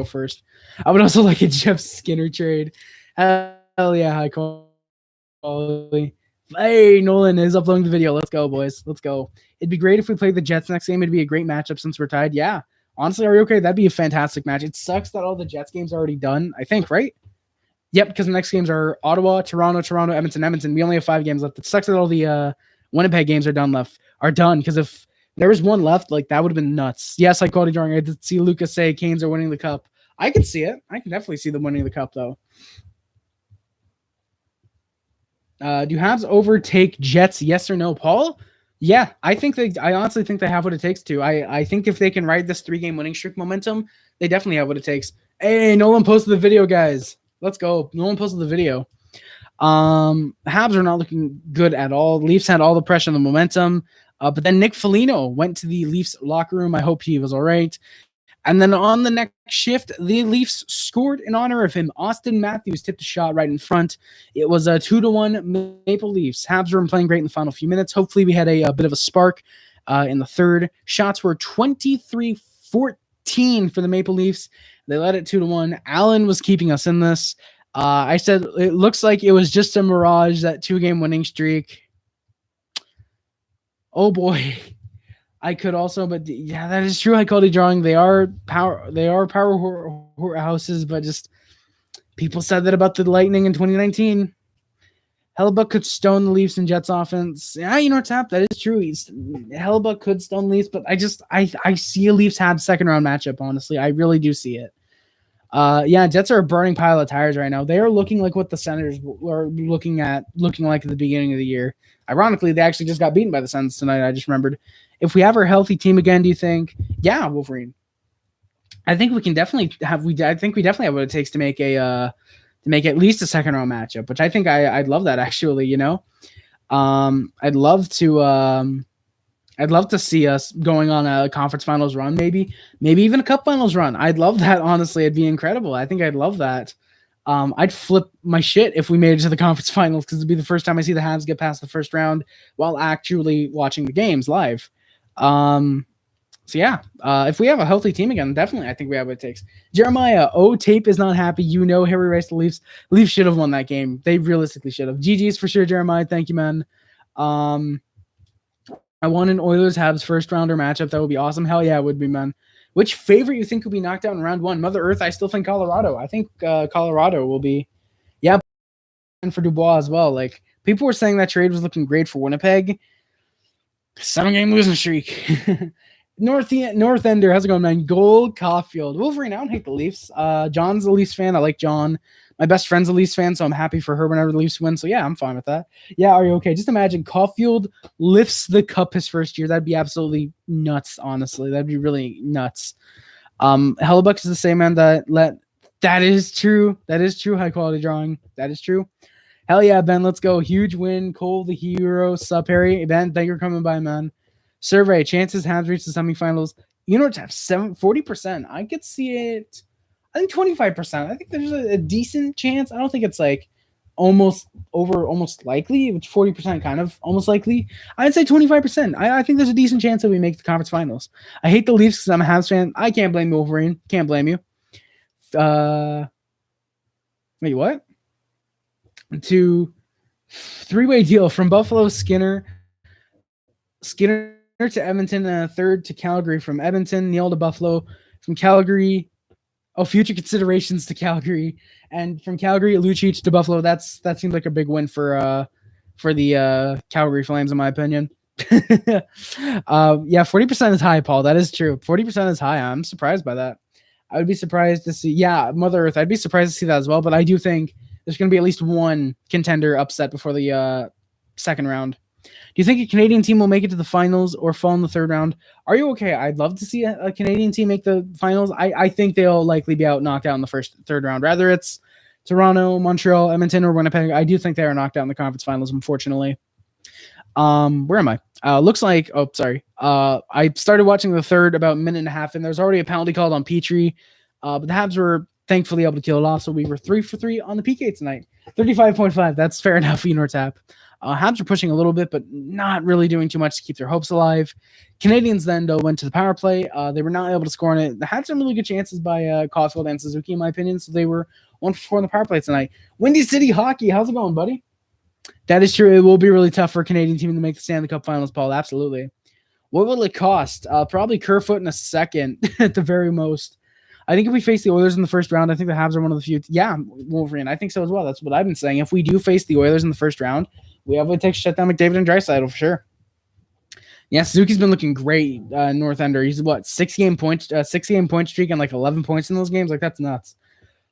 first. I would also like a Jeff Skinner trade. Hell yeah, high quality. Hey, Nolan is uploading the video. Let's go, boys. Let's go. It'd be great if we played the Jets next game. It'd be a great matchup since we're tied. Yeah. Honestly, are you okay? That'd be a fantastic match. It sucks that all the Jets games are already done, I think, right? Yep, because the next games are Ottawa, Toronto, Edmonton. We only have 5 games left. It sucks that all the Winnipeg games are done, because if there was one left, that would have been nuts. Yes, like quality drawing. I did see Lucas say Canes are winning the cup. I can see it. I can definitely see them winning the cup, though. Do Habs overtake Jets? Yes or no, Paul? Yeah, I honestly think they have what it takes to. I think if they can ride this 3-game winning streak momentum, they definitely have what it takes. Hey, Nolan posted the video, guys. Let's go. Nolan posted the video. Habs are not looking good at all. Leafs had all the pressure and the momentum. But then Nick Foligno went to the Leafs locker room. I hope he was all right. And then on the next shift, the Leafs scored in honor of him. Auston Matthews tipped a shot right in front. It was a 2-1 Maple Leafs. Habs were playing great in the final few minutes. Hopefully we had a bit of a spark in the third. Shots were 23-14 for the Maple Leafs. They led it 2-1. Allen was keeping us in this. I said it looks like it was just a mirage, that 2-game winning streak. Oh boy. I could also, but yeah, that is true. High quality drawing. They are power houses, but just people said that about the Lightning in 2019. Hellebuyck could stone the Leafs and Jets offense. Yeah, Tap, that is true. Hellebuyck could stone the Leafs, but I see a Leafs Habs second round matchup. Honestly, I really do see it. Jets are a burning pile of tires right now. They are looking like what the Senators were looking like at the beginning of the year. Ironically, they actually just got beaten by the Sens tonight. I just remembered. If we have our healthy team again, do you think? Yeah, Wolverine. I think we can definitely have. I think we definitely have what it takes to make at least a second round matchup. Which I think I'd love that actually. I'd love to see us going on a conference finals run, maybe even a cup finals run. I'd love that. Honestly, it'd be incredible. I think I'd love that. I'd flip my shit if we made it to the conference finals, because it'd be the first time I see the Habs get past the first round while actually watching the games live. yeah, if we have a healthy team again, definitely I think we have what it takes. Jeremiah, tape is not happy. Harry Rice, the Leafs. Leafs should have won that game. They realistically should have. GG's for sure, Jeremiah. Thank you, man. I want an Oilers Habs first rounder matchup. That would be awesome. Hell yeah, it would be, man. Which favorite you think will be knocked out in round 1? Mother Earth, I still think Colorado. I think Colorado will be, and for Dubois as well. Like, people were saying that trade was looking great for Winnipeg. 7-game losing streak. North Ender, how's it going, man? Cole Caulfield. Wolverine, I don't hate the Leafs. John's a Leafs fan. I like John. My best friend's a Leafs fan, so I'm happy for her whenever the Leafs win. So, yeah, I'm fine with that. Yeah, are you okay? Just imagine Caulfield lifts the cup his first year. That'd be absolutely nuts, honestly. That'd be really nuts. Hellebuck is the same man that is true. That is true. High-quality drawing. That is true. Hell yeah, Ben. Let's go. Huge win. Cole the hero. Sup, Harry? Ben, thank you for coming by, man. Survey. Chances Habs reach the semifinals. To have 40%. I could see it. I think 25%. I think there's a decent chance. I don't think it's like almost likely, which 40% kind of almost likely. I'd say 25%. I think there's a decent chance that we make the conference finals. I hate the Leafs because I'm a Habs fan. I can't blame Wolverine. Can't blame you. Wait, what? To 3-way deal from Buffalo, Skinner to Edmonton, and a third to Calgary from Edmonton, Neil to Buffalo, from Calgary. Future considerations to Calgary, and from Calgary, Lucic to Buffalo. That seems like a big win for the Calgary Flames, in my opinion. 40% is high, Paul. That is true. 40% is high. I'm surprised by that. I would be surprised to see. Yeah, Mother Earth. I'd be surprised to see that as well. But I do think there's going to be at least one contender upset before the second round. Do you think a Canadian team will make it to the finals or fall in the third round? Are you okay? I'd love to see a Canadian team make the finals. I think they'll likely be knocked out in the third round. Rather it's Toronto, Montreal, Edmonton, or Winnipeg. I do think they are knocked out in the conference finals, unfortunately. Where am I? Looks like, I started watching the third about a minute and a half, and there's already a penalty called on Petrie. But the Habs were thankfully able to kill it off, so we were 3 for 3 on the PK tonight. 35.5. That's fair enough, Tap. Habs are pushing a little bit, but not really doing too much to keep their hopes alive. Canadians then, though, went to the power play. They were not able to score on it. They had some really good chances by Caulfield and Suzuki, in my opinion, so they were 1 for 4 on the power play tonight. Windy City Hockey, how's it going, buddy? That is true. It will be really tough for a Canadian team to make the Stanley Cup Finals, Paul. Absolutely. What will it cost? Probably Kerfoot in a second at the very most. I think if we face the Oilers in the first round, I think the Habs are one of the few. Yeah, Wolverine. I think so as well. That's what I've been saying. If we do face the Oilers in the first round, we have what it takes to shut down McDavid and Draisaitl for sure. Yeah, Suzuki's been looking great. North Ender. He's what, 6-game point streak and like 11 points in those games. Like, that's nuts.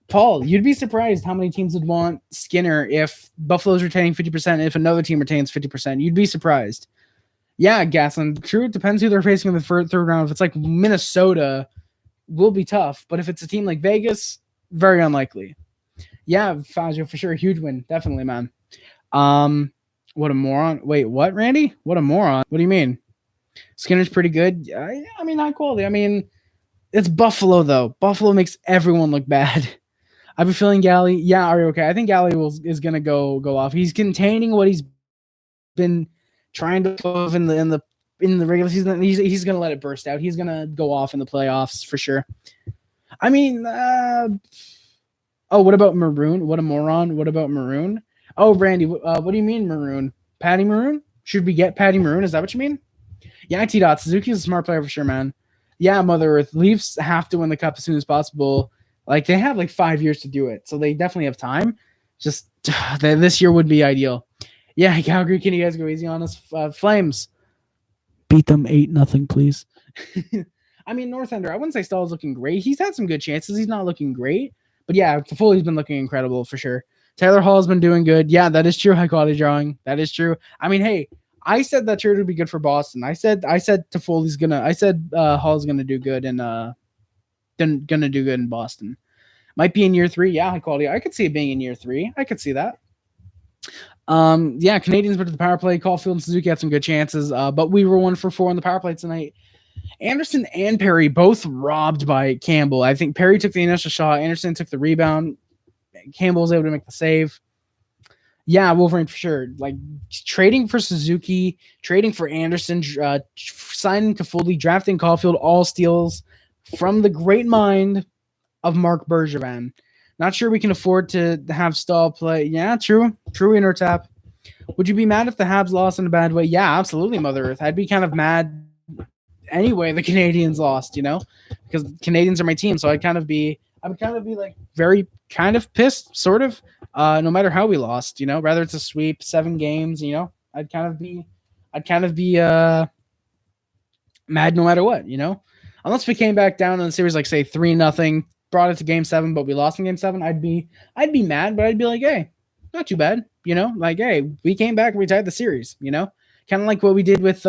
Paul, you'd be surprised how many teams would want Skinner if Buffalo's retaining 50%, if another team retains 50%. You'd be surprised. Yeah, Gasland. True, it depends who they're facing in the third round. If it's like Minnesota, will be tough. But if it's a team like Vegas, very unlikely. Yeah, Fazio, for sure. Huge win. Definitely, man. What a moron. Wait, what, Randy? What a moron. What do you mean? Skinner's pretty good. I mean, high quality. I mean, it's Buffalo, though. Buffalo makes everyone look bad. I've been feeling Galley. Yeah, are you okay? I think Galley is going to go off. He's containing what he's been trying to pull in the regular season. He's going to let it burst out. He's going to go off in the playoffs for sure. I mean, what about Maroon? What a moron. What about Maroon? Oh, Randy, what do you mean Maroon? Patty Maroon? Should we get Patty Maroon? Is that what you mean? Yeah, T-Dot. Suzuki's a smart player for sure, man. Yeah, Mother Earth. Leafs have to win the cup as soon as possible. Like, they have like 5 years to do it, so they definitely have time. Just this year would be ideal. Yeah, Calgary, can you guys go easy on us? Flames. Beat them 8-0, please. I mean, North Ender, I wouldn't say Stahl's looking great. He's had some good chances. He's not looking great. But yeah, Toffoli's been looking incredible for sure. Tyler Hall's been doing good. Yeah, that is true. High quality drawing. That is true. I mean, hey, I said that trade would be good for Boston. I said Toffoli's gonna. I said Hall's gonna do good and gonna do good in Boston. Might be in year 3. Yeah, high quality. I could see it being in year 3. I could see that. Yeah, Canadians went to the power play. Caulfield and Suzuki had some good chances, but we were 1 for 4 on the power play tonight. Anderson and Perry both robbed by Campbell. I think Perry took the initial shot. Anderson took the rebound. Campbell was able to make the save. Yeah, Wolverine for sure. Like, trading for Suzuki, trading for Anderson, signing Toffoli, drafting Caulfield, all steals from the great mind of Marc Bergevin. Not sure we can afford to have Stahl play. Yeah, true. True, Intertap. Would you be mad if the Habs lost in a bad way? Yeah, absolutely, Mother Earth. I'd be kind of mad anyway the Canadiens lost, because Canadiens are my team. So I would kind of be like very kind of pissed, sort of, no matter how we lost, rather it's a sweep, 7 games, I'd kind of be mad no matter what, unless we came back down in the series, like say 3-0, brought it to game 7, but we lost in game 7. I'd be mad, but I'd be like, hey, not too bad, like, hey, we came back and we tied the series, kind of like what we did with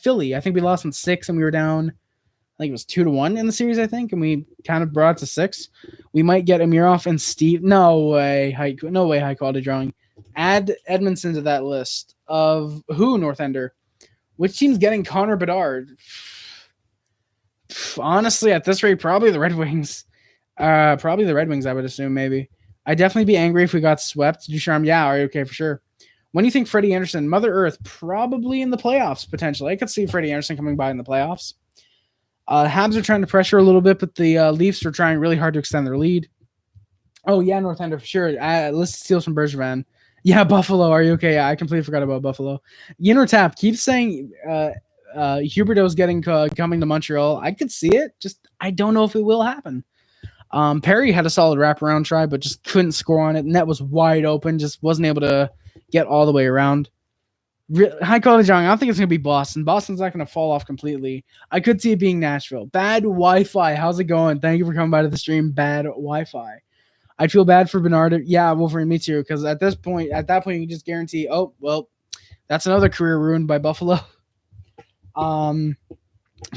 Philly. I think we lost in 6 and we were down, I think it was 2-1 in the series, I think, and we kind of brought it to 6. We might get Amirov and Steve. No way, high quality drawing. Add Edmondson to that list of who, Northender? Which team's getting Connor Bedard? Honestly, at this rate, probably the Red Wings. I would assume, maybe. I'd definitely be angry if we got swept. Ducharme, yeah, are you okay for sure? When do you think Freddie Anderson, Mother Earth, probably in the playoffs, potentially. I could see Freddie Anderson coming by in the playoffs. Habs are trying to pressure a little bit, but the Leafs are trying really hard to extend their lead. Oh, yeah, Northander, for sure. List steals from Bergevin. Yeah, Buffalo, are you okay? Yeah, I completely forgot about Buffalo. Tap keeps saying Huberdeau's coming to Montreal. I could see it. Just I don't know if it will happen. Perry had a solid wraparound try, but just couldn't score on it. Net was wide open, just wasn't able to get all the way around. High quality drawing. I don't think it's going to be Boston. Boston's not going to fall off completely. I could see it being Nashville. Bad Wi-Fi. How's it going? Thank you for coming by to the stream. Bad Wi-Fi. I feel bad for Bernard. Yeah, Wolverine, me too. Because at that point, you can just guarantee, oh, well, that's another career ruined by Buffalo.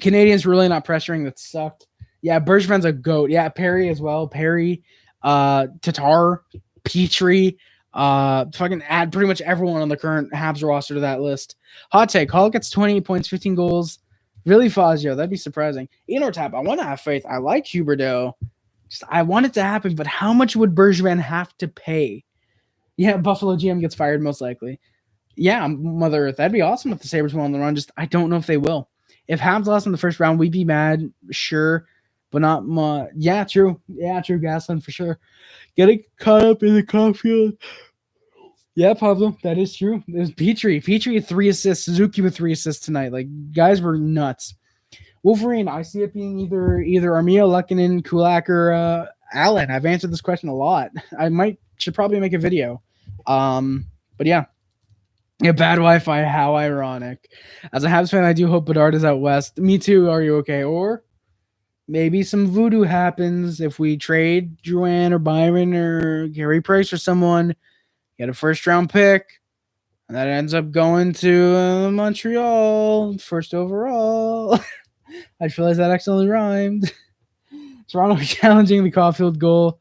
Canadians really not pressuring. That sucked. Yeah, Bergevin's a goat. Yeah, Perry as well. Perry, Tatar, Petrie, fucking add pretty much everyone on the current Habs roster to that list. Hot take: Hall gets 28 points, 15 goals. Really, Fazio? That'd be surprising. Tap. I want to have faith. I like Huberdeau. I want it to happen, but how much would Bergevin have to pay? Yeah, Buffalo GM gets fired most likely. Yeah, Mother Earth. That'd be awesome if the Sabres went on the run. Just I don't know if they will. If Habs lost in the first round, we'd be mad, sure, but not much. Yeah, true. Yeah, true, Gasland, for sure. Getting caught up in the Caulfield. Yeah, Pablo, that is true. There's Petrie. Petrie had 3 assists. Suzuki with 3 assists tonight. Like, guys were nuts. Wolverine, I see it being either Armia, Lukkinen, Kulak, or Allen. I've answered this question a lot. I should probably make a video. But yeah. Yeah, bad Wi-Fi. How ironic. As a Habs fan, I do hope Bedard is out west. Me too. Are you okay? Or maybe some voodoo happens if we trade Juran or Byron or Gary Price or someone, get a first-round pick, and that ends up going to Montreal, first overall. I just realized that accidentally rhymed. Toronto challenging the Caulfield goal.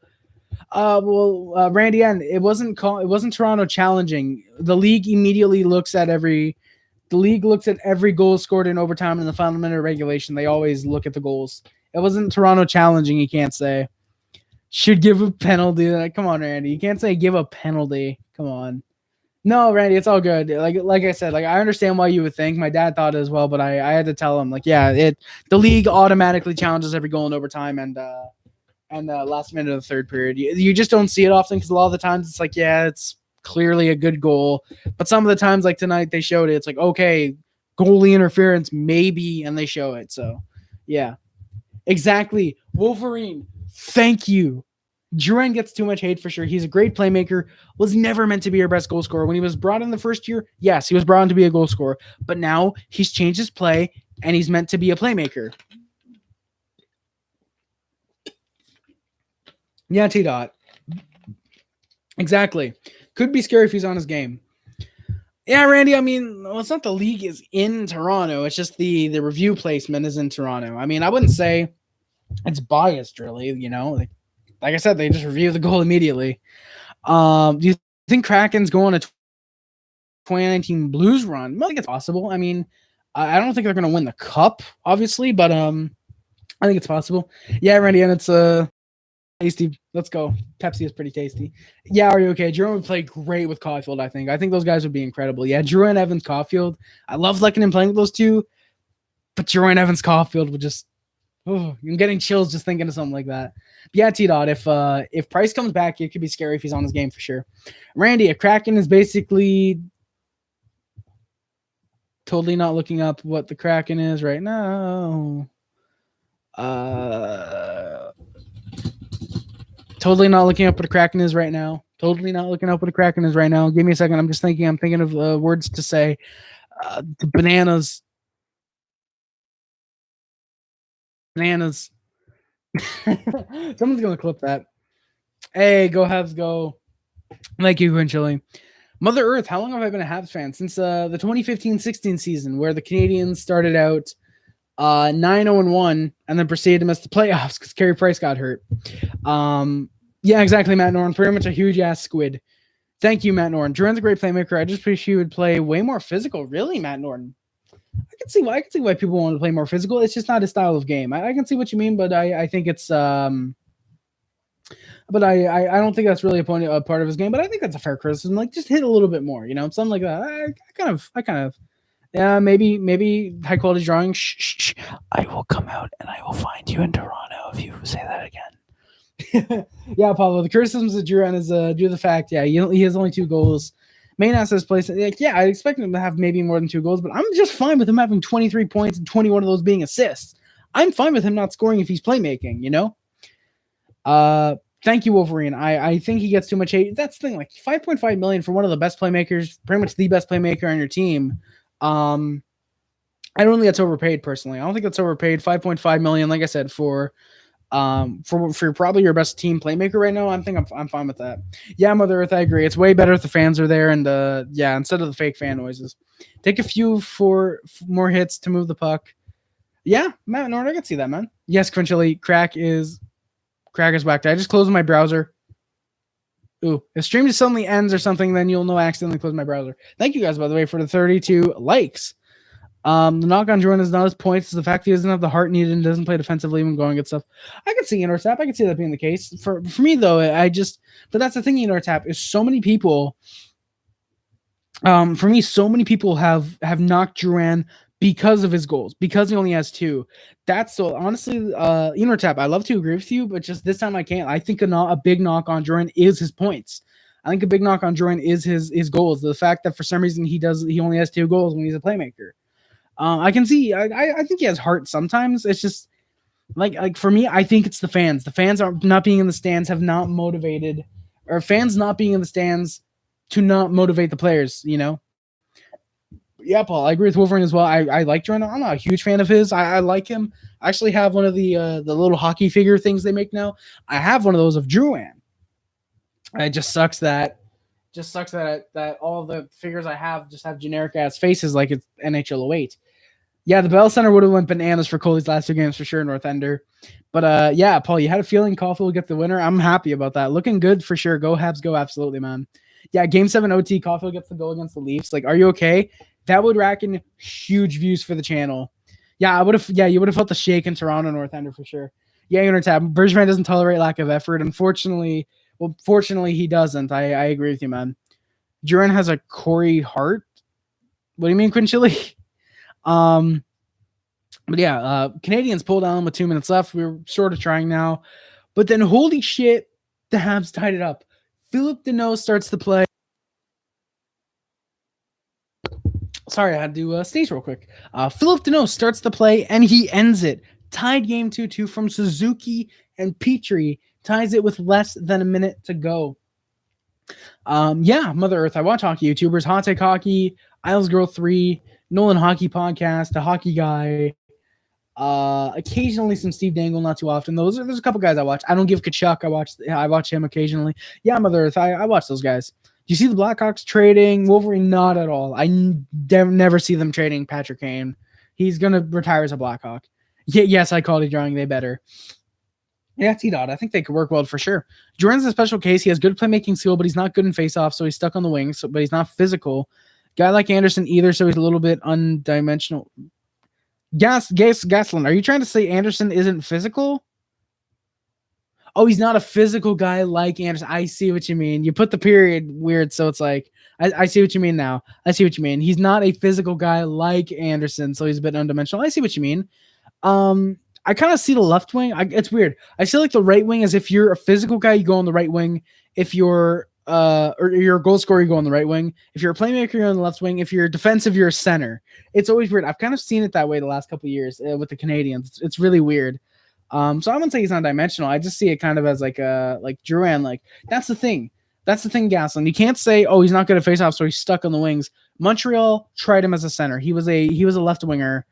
Randy, it wasn't Toronto challenging. The league immediately looks at every goal scored in overtime in the final minute of regulation. They always look at the goals. It wasn't Toronto challenging. You can't say should give a penalty. Come on, Randy. You can't say give a penalty. Come on. No, Randy, it's all good. Like I said, I understand why you would think. My dad thought it as well, but I had to tell him, the league automatically challenges every goal in overtime and last minute of the third period. You just don't see it often because a lot of the times it's it's clearly a good goal. But some of the times, like tonight, they showed it. It's okay, goalie interference, maybe, and they show it. So, yeah. Exactly. Wolverine, thank you. Juran gets too much hate for sure. He's a great playmaker. Was never meant to be our best goal scorer. When he was brought in the first year, yes, he was brought in to be a goal scorer. But now he's changed his play, and he's meant to be a playmaker. Yeah, T-Dot. Exactly. Could be scary if he's on his game. Yeah, Randy, it's not the league is in Toronto. It's just the review placement is in Toronto. I wouldn't say it's biased, really, Like I said, they just review the goal immediately. Do you think Kraken's going to 2019 Blues run? I think it's possible. I don't think they're going to win the cup, obviously, but I think it's possible. Yeah, Randy, and it's tasty. Let's go. Pepsi is pretty tasty. Yeah, are you okay? Drew would play great with Caulfield, I think. I think those guys would be incredible. Yeah, Drew and Evans, Caulfield. I love Lukkinen playing with those two. But Juran Evans Caulfield would just, I'm getting chills just thinking of something like that. But yeah, T-Dot, if Price comes back, it could be scary if he's on his game for sure. Randy, a Kraken is basically totally not looking up what the Kraken is right now. Totally not looking up what a Kraken is right now. Totally not looking up what a Kraken is right now. Give me a second. I'm thinking of words to say. Bananas. Bananas. Someone's going to clip that. Hey, go Habs, go. Thank you, Quinchilly. Mother Earth, how long have I been a Habs fan? Since the 2015-16 season, where the Canadiens started out 9-0-1 and then proceeded to miss the playoffs because Carey Price got hurt. Yeah, exactly, Matt Norton. Pretty much a huge-ass squid. Thank you, Matt Norton. Juran's a great playmaker. I just wish he would play way more physical. Really, Matt Norton? I can see why people want to play more physical. It's just not his style of game. I can see what you mean, but I think it's but I don't think that's really a part of his game. But I think that's a fair criticism. Like, just hit a little bit more, something like that. I kind of yeah, maybe high quality drawing. Shh. I will come out and I will find you in Toronto if you say that again. Yeah, Paulo. The criticisms of Juran is due to the fact, he has only 2 goals. Main assets place. Like, yeah, I expect him to have maybe more than 2 goals, but I'm just fine with him having 23 points and 21 of those being assists. I'm fine with him not scoring if he's playmaking. Thank you, Wolverine. I think he gets too much hate. That's the thing. Like, $5.5 million for one of the best playmakers, pretty much the best playmaker on your team. I don't think that's overpaid personally. I don't think that's overpaid. $5.5 million, like I said, for probably your best team playmaker right now. I'm fine with that. Yeah, Mother Earth, I agree. It's way better if the fans are there and instead of the fake fan noises. Take a few for more hits to move the puck. Yeah, Matt Norton, I can see that, man. Yes, Quinchilly, Crack is whacked. I just closed my browser. Ooh, if stream just suddenly ends or something, then you'll know I accidentally closed my browser. Thank you guys, by the way, for the 32 likes. The knock on Jordan is not his points. It's the fact he doesn't have the heart needed and doesn't play defensively when going at stuff. I can see Intertap. I can see that being the case. For me, though, but that's the thing, Intertap, is so many people, for me, so many people have knocked Juran because of his goals, because he only has 2. That's so honestly, Intertap, I love to agree with you, but just this time I can't. I think a big knock on Juran is his points. I think a big knock on Juran is his goals. The fact that for some reason he only has 2 goals when he's a playmaker. I can see. I think he has heart sometimes. It's just like for me, I think it's the fans. The fans are not being in the stands have not motivated, or fans not being in the stands to not motivate the players. Yeah, Paul, I agree with Wolverine as well. I like Jordan. I'm not a huge fan of his. I like him. I actually have one of the little hockey figure things they make now. I have one of those of Juran. It just sucks that all the figures I have just have generic ass faces like it's NHL 08. Yeah, the Bell Center would have went bananas for Coley's last 2 games for sure, North Ender. But yeah, Paul, you had a feeling Caulfield would get the winner. I'm happy about that. Looking good for sure. Go Habs, go, absolutely, man. Yeah, Game 7 OT, Caulfield gets the goal against the Leafs. Like, are you okay? That would rack in huge views for the channel. Yeah, you would have felt the shake in Toronto, North Ender for sure. Yeah, Intertab. Bergevin doesn't tolerate lack of effort. Fortunately, he doesn't. I agree with you, man. Juran has a Corey Hart. What do you mean, Quinchilly? But yeah, Canadiens pulled on with 2 minutes left. We were sort of trying now. But then, holy shit, the Habs tied it up. Phillip Danault starts the play. Sorry, I had to sneeze real quick. Phillip Danault starts the play, and he ends it. Tied game 2-2 from Suzuki and Petrie. Ties it with less than a minute to go. Yeah, Mother Earth. I watch hockey YouTubers. Hot Take Hockey, Isles Girl 3, Nolan Hockey Podcast, The Hockey Guy. Occasionally some Steve Dangle, not too often. There's a couple guys I watch. I don't give Kachuk. I watch him occasionally. Yeah, Mother Earth. I watch those guys. Do you see the Blackhawks trading Wolverine? Not at all. I never see them trading Patrick Kane. He's gonna retire as a Blackhawk. Yes, I called it drawing. They better. Yeah, T-Dot. I think they could work well for sure. Jordan's a special case. He has good playmaking skill, but he's not good in face-off, so he's stuck on the wings, but he's not physical. Guy like Anderson either, so he's a little bit undimensional. Gaslin, are you trying to say Anderson isn't physical? Oh, he's not a physical guy like Anderson. I see what you mean. You put the period weird, so it's like, I see what you mean now. I see what you mean. He's not a physical guy like Anderson, so he's a bit undimensional. I see what you mean. I kind of see the left wing. It's weird. I feel like the right wing is if you're a physical guy, you go on the right wing. If you're or you're a goal scorer, you go on the right wing. If you're a playmaker, you're on the left wing. If you're defensive, you're a center. It's always weird. I've kind of seen it that way the last couple of years with the Canadiens. It's really weird. So I wouldn't say he's not dimensional. I just see it kind of as like Juran. Like that's the thing. That's the thing, Gaslin. You can't say, oh, he's not good at faceoff, so he's stuck on the wings. Montreal tried him as a center. He was a left winger.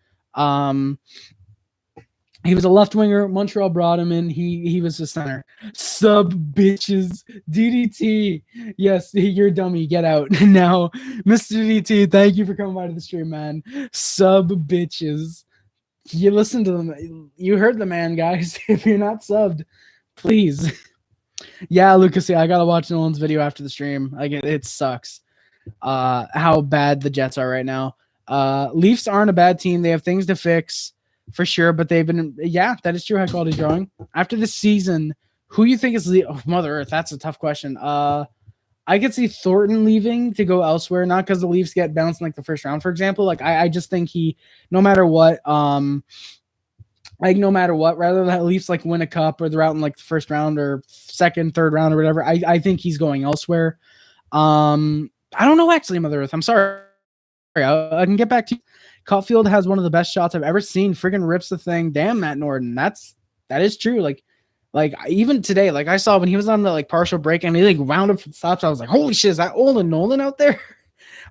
He was a left winger. Montreal brought him in. He was a center. Sub bitches. DDT. Yes, you're a dummy. Get out. Now, Mr. DDT, thank you for coming by to the stream, man. Sub bitches. You listen to them. You heard the man, guys. If you're not subbed, please. Yeah, Lucas, I gotta watch Nolan's video after the stream. Like it sucks. How bad the Jets are right now. Leafs aren't a bad team. They have things to fix for sure, but they've been that is true. High quality drawing. After this season, who you think is Mother Earth? That's a tough question. I could see Thornton leaving to go elsewhere, not because the Leafs get bounced in like the first round, for example. Like I just think no matter what, rather than Leafs like win a cup or they're out in like the first round or second, third round or whatever, I think he's going elsewhere. I don't know actually, Mother Earth. I'm sorry. I can get back to you. Caulfield has one of the best shots I've ever seen. Friggin' rips the thing. Damn, Matt Norton. That is true. Like even today, like I saw when he was on the like partial break and he like wound up stops. I was like, holy shit, is that Olin Nolan out there?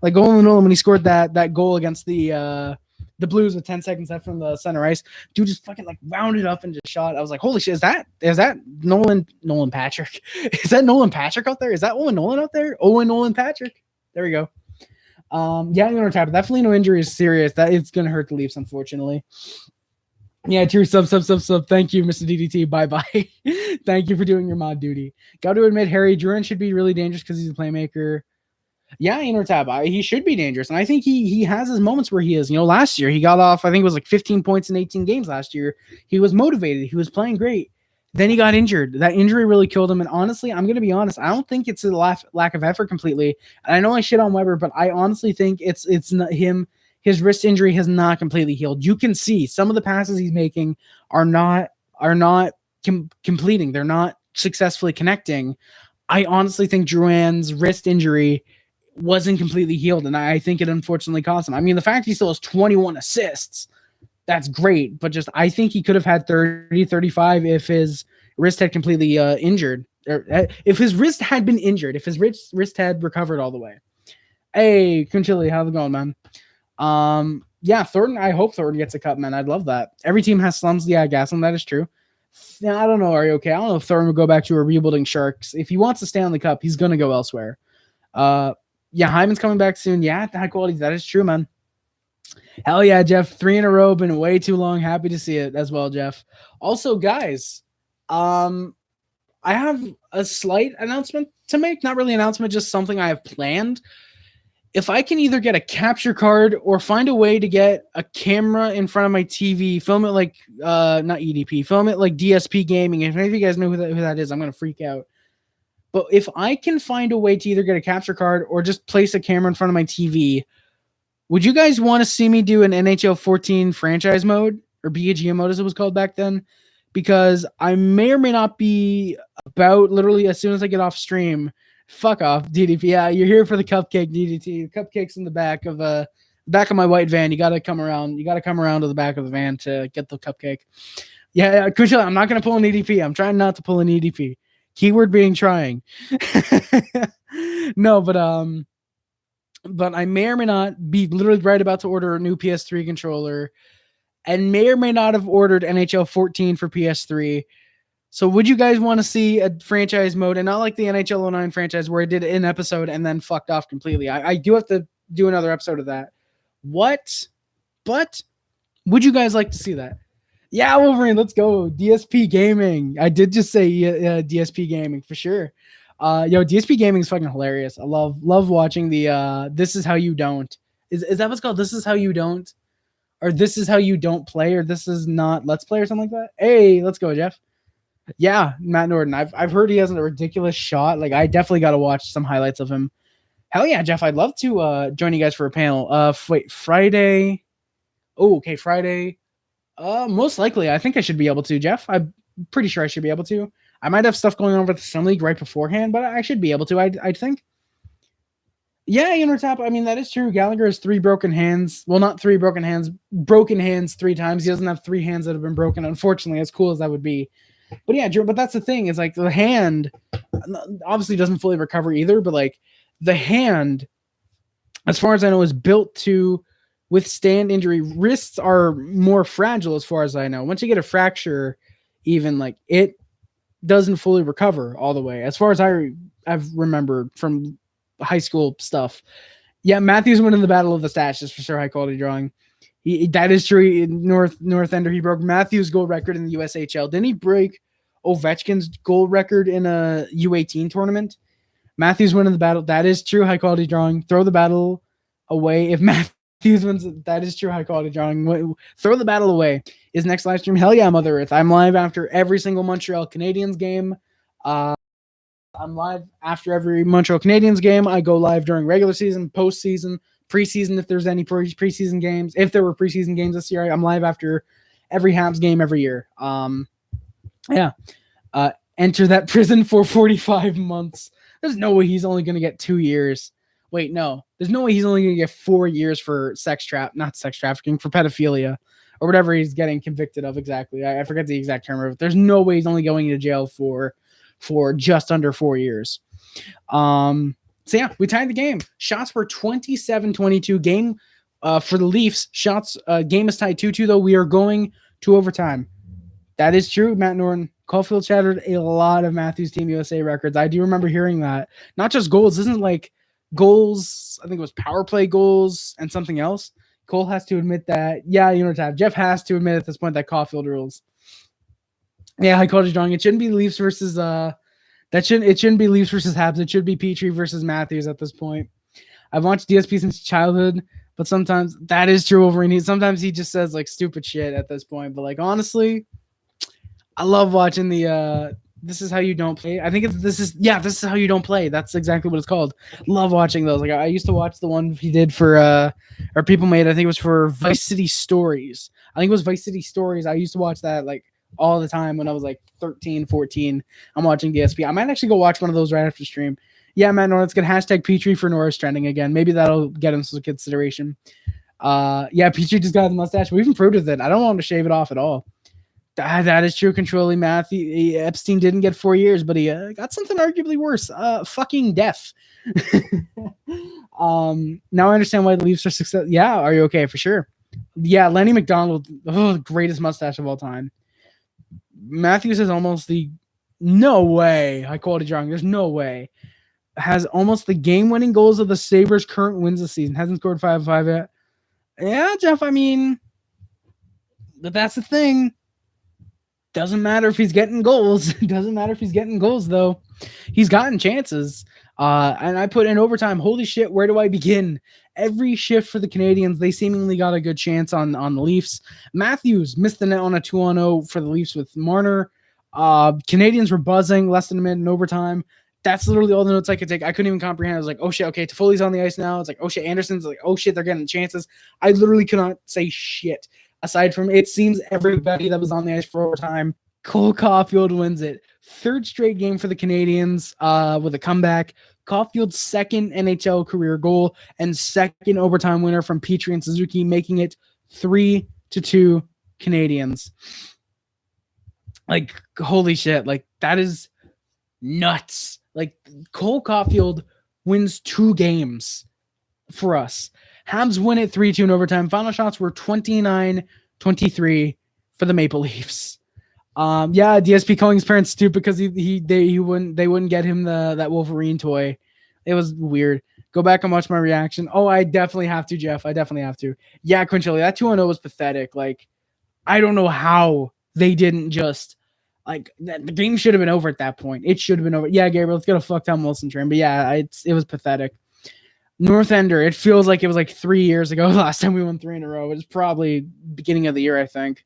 Like Olin Nolan when he scored that goal against the Blues with 10 seconds left from the center ice. Dude just fucking like rounded up and just shot. I was like, holy shit, is that Nolan Patrick? Is that Nolan Patrick out there? Is that Owen Nolan out there? Owen Nolan Patrick. There we go. That Foligno injury is serious. That it's gonna hurt the Leafs, unfortunately. Yeah, true. Sub. Thank you, Mr. DDT. Bye. Thank you for doing your mod duty. Got to admit, Harry Juran should be really dangerous because he's a playmaker. Yeah, he should be dangerous, and I think he has his moments where he is. You know, last year he got off. I think it was like 15 points in 18 games last year. He was motivated. He was playing great. Then he got injured. That injury really killed him. And honestly, I'm going to be honest. I don't think it's a lack of effort completely. And I know I shit on Weber, but I honestly think it's not him. His wrist injury has not completely healed. You can see some of the passes he's making are not completing. They're not successfully connecting. I honestly think Juran's wrist injury wasn't completely healed. And I think it unfortunately cost him. I mean, the fact he still has 21 assists, that's great, but just I think he could have had 30, 35 if his wrist had completely injured. Or if his wrist had been injured, if his wrist had recovered all the way. Hey, Kunchili, how's it going, man? Thornton, I hope Thornton gets a cut, man. I'd love that. Every team has slums. Yeah, Gaslam, that is true. Yeah, I don't know. Are you okay? I don't know if Thornton will go back to a rebuilding Sharks. If he wants to stay on the cup, he's going to go elsewhere. Hyman's coming back soon. Yeah, high quality. That is true, man. Hell yeah, Jeff. 3 in a row, been way too long. Happy to see it as well, Jeff. Also, guys, I have a slight announcement to make. Not really an announcement, just something I have planned. If I can either get a capture card or find a way to get a camera in front of my TV, film it like, not EDP, film it like DSP Gaming. If any of you guys know who that is, I'm going to freak out. But if I can find a way to either get a capture card or just place a camera in front of my TV, would you guys want to see me do an NHL 14 franchise mode or BAGM mode as it was called back then? Because I may or may not be about literally as soon as I get off stream. Fuck off, DDP. Yeah, you're here for the cupcake, DDT. The cupcake's in the back of my white van. You gotta come around. You gotta come around to the back of the van to get the cupcake. Yeah, I'm not gonna pull an EDP. I'm trying not to pull an EDP. Keyword being trying. No, but I may or may not be literally right about to order a new PS3 controller and may or may not have ordered NHL 14 for PS3. So would you guys want to see a franchise mode and not like the NHL 09 franchise where I did an episode and then fucked off completely? I do have to do another episode of that. But would you guys like to see that? Yeah, Wolverine, let's go. DSP Gaming. I did just say DSP Gaming for sure. DSP Gaming is fucking hilarious. I love watching the This Is How You Don't. Is that what's called? This Is How You Don't? Or This Is How You Don't Play? Or This Is Not Let's Play or something like that? Hey, let's go, Jeff. Yeah, Matt Norton. I've heard he has a ridiculous shot. Like, I definitely got to watch some highlights of him. Hell yeah, Jeff. I'd love to join you guys for a panel. Wait, Friday. Oh, okay, Friday. Most likely, I think I should be able to, Jeff. I'm pretty sure I should be able to. I might have stuff going on with the Sun League right beforehand, but I should be able to. I'd think. Yeah, Tap. I mean, that is true. Gallagher has 3 broken hands. Well, not 3 broken hands. Broken hands 3 times. He doesn't have 3 hands that have been broken. Unfortunately, as cool as that would be. But yeah, but that's the thing. Is like the hand obviously doesn't fully recover either. But like the hand, as far as I know, is built to withstand injury. Wrists are more fragile, as far as I know. Once you get a fracture, even like it doesn't fully recover all the way, as far as I've remembered from high school stuff. Yeah, Matthews winning the battle of the stats for sure. High quality drawing. That is true. North Ender, he broke Matthews' goal record in the USHL. Didn't he break Ovechkin's goal record in a U18 tournament? Matthews winning the battle. That is true. High quality drawing. Throw the battle away. If Matthews wins, that is true. High quality drawing. Throw the battle away. Is next live stream. Hell yeah, Mother Earth. I'm live after every single Montreal Canadiens game. I'm live after every Montreal Canadiens game. I go live during regular season, postseason, preseason, if there's any preseason games. If there were preseason games this year, I'm live after every Habs game every year. Yeah. Enter that prison for 45 months. There's no way he's only going to get 2 years. Wait, no. There's no way he's only going to get 4 years for not sex trafficking, for pedophilia or whatever he's getting convicted of exactly. I forget the exact term of it. There's no way he's only going to jail for just under 4 years. So yeah, we tied the game. Shots were 27-22. Game for the Leafs. Game is tied 2-2 though. We are going to overtime. That is true, Matt Norton. Caulfield shattered a lot of Matthews Team USA records. I do remember hearing that. Not just goals. This isn't like goals. I think it was power play goals and something else. Cole has to admit that. Yeah, Tab. Jeff has to admit at this point that Caulfield rules. Yeah, high quality drawing. It shouldn't be Leafs versus it shouldn't be Leafs versus Habs. It should be Petrie versus Matthews at this point. I've watched DSP since childhood, but sometimes that is true Wolverine. Sometimes he just says like stupid shit at this point. But like honestly, I love watching the This Is How You Don't Play. I think This Is How You Don't Play. That's exactly what it's called. Love watching those. Like I used to watch the one he did for or people made. I think it was for Vice City Stories. I think it was Vice City Stories. I used to watch that like all the time when I was like 13, 14. I'm watching DSP. I might actually go watch one of those right after stream. Yeah, Matt Norris, good. Hashtag Petrie for Norris trending again. Maybe that'll get him some consideration. Yeah, Petrie just got the mustache. We've improved with it. I don't want him to shave it off at all. That is true. Controlling Matthew Epstein didn't get 4 years, but he got something arguably worse. Fucking death. Now I understand why the Leafs are successful. Yeah, are you okay? For sure. Yeah, Lenny McDonald, greatest mustache of all time. Matthews has almost no way high quality drawing. There's no way. Has almost the game-winning goals of the Sabres' current wins this season. Hasn't scored 5-5 yet. Yeah, Jeff, I mean, but that's the thing. Doesn't matter if he's getting goals. Doesn't matter if he's getting goals, though. He's gotten chances. And I put in overtime. Holy shit, where do I begin? Every shift for the Canadiens, they seemingly got a good chance on the Leafs. Matthews missed the net on a 2-0 for the Leafs with Marner. Canadiens were buzzing less than a minute in overtime. That's literally all the notes I could take. I couldn't even comprehend. I was like, oh shit, okay, Toffoli's on the ice now. It's like, oh shit, Anderson's like, oh shit, they're getting chances. I literally could not say shit. Aside from it seems everybody that was on the ice for overtime. Cole Caulfield wins it. Third straight game for the Canadiens with a comeback. Caulfield's second NHL career goal and second overtime winner from Petrie and Suzuki, making it 3-2 Canadiens. Like, holy shit. Like, that is nuts. Like, Cole Caulfield wins 2 games for us. Habs win it 3-2 in overtime. Final shots were 29-23 for the Maple Leafs. Yeah, DSP calling his parents stupid because they wouldn't get him that Wolverine toy. It was weird. Go back and watch my reaction. Oh, I definitely have to, Jeff. I definitely have to. Yeah, Quinchilli, that 2-0 was pathetic. Like, I don't know how they didn't just like the game should have been over at that point. It should have been over. Yeah, Gabriel, let's get a fuck Tom Wilson train. But yeah, it was pathetic. North Ender, it feels like it was like 3 years ago last time we won 3 in a row. It was probably beginning of the year, I think.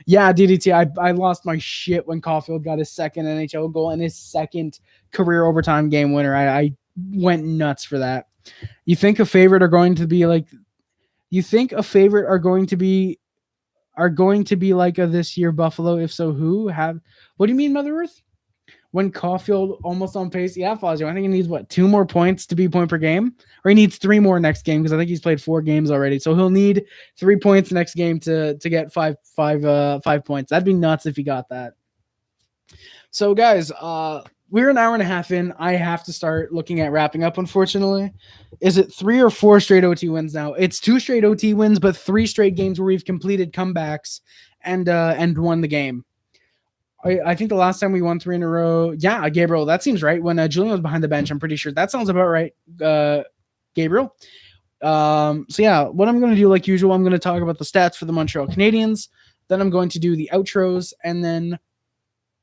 Yeah, DDT, I lost my shit when Caulfield got his second NHL goal and his second career overtime game winner. I went nuts for that. You think a favorite are going to be like? You think a favorite are going to be like a this year Buffalo? If so, who have? What do you mean, Mother Earth? When Caulfield almost on pace, yeah, Fazio. I think he needs 2 more points to be point per game, or he needs 3 more next game because I think he's played 4 games already. So he'll need 3 points next game to get 5 points. That'd be nuts if he got that. So guys, we're an hour and a half in. I have to start looking at wrapping up. Unfortunately, is it 3 or 4 straight OT wins now? It's 2 straight OT wins, but 3 straight games where we've completed comebacks and won the game. I think the last time we won 3 in a row, yeah, Gabriel, that seems right. When Julian was behind the bench, I'm pretty sure that sounds about right, Gabriel. So yeah, what I'm going to do, like usual, I'm going to talk about the stats for the Montreal Canadiens. Then I'm going to do the outros, and then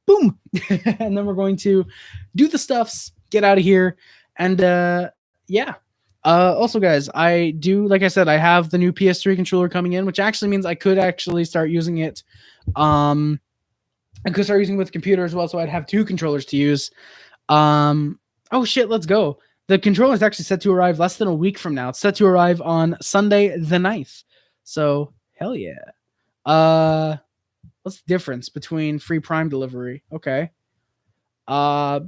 boom, and then we're going to do the stuffs, get out of here, and yeah. Also, guys, I do, like I said, I have the new PS3 controller coming in, which actually means I could actually start using it. I could start using it with the computer as well, so I'd have 2 controllers to use. Oh shit, let's go. The controller is actually set to arrive less than a week from now. It's set to arrive on Sunday the 9th. So, hell yeah. What's the difference between free Prime delivery? Okay. All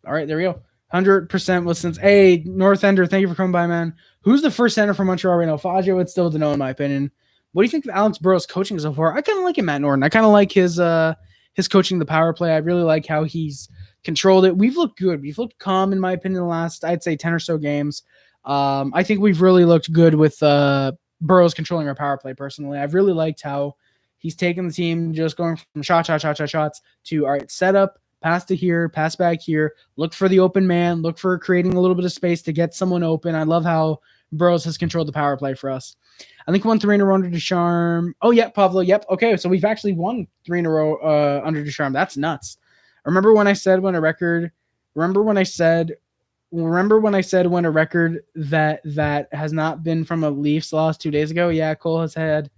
right, there we go. 100% was since. Hey, Northender, thank you for coming by, man. Who's the first center for Montreal right now? Fazio, it's still Danault, in my opinion. What do you think of Alex Burrow's coaching so far? I kind of like him, Matt Norton. I kind of like his coaching the power play. I really like how he's controlled it. We've looked good. We've looked calm, in my opinion, the last, I'd say, 10 or so games. I think we've really looked good with Burrow's controlling our power play, personally. I've really liked how he's taken the team just going from shots to, all right, set up, pass to here, pass back here, look for the open man, look for creating a little bit of space to get someone open. I love how Burrows has controlled the power play for us. I think 3 in a row under Ducharme. Oh, yeah, Pavlo. Yep. Okay, so we've actually won 3 in a row under Ducharme. That's nuts. Remember when I said when a record that has not been from a Leafs loss 2 days ago? Yeah, Cole has had.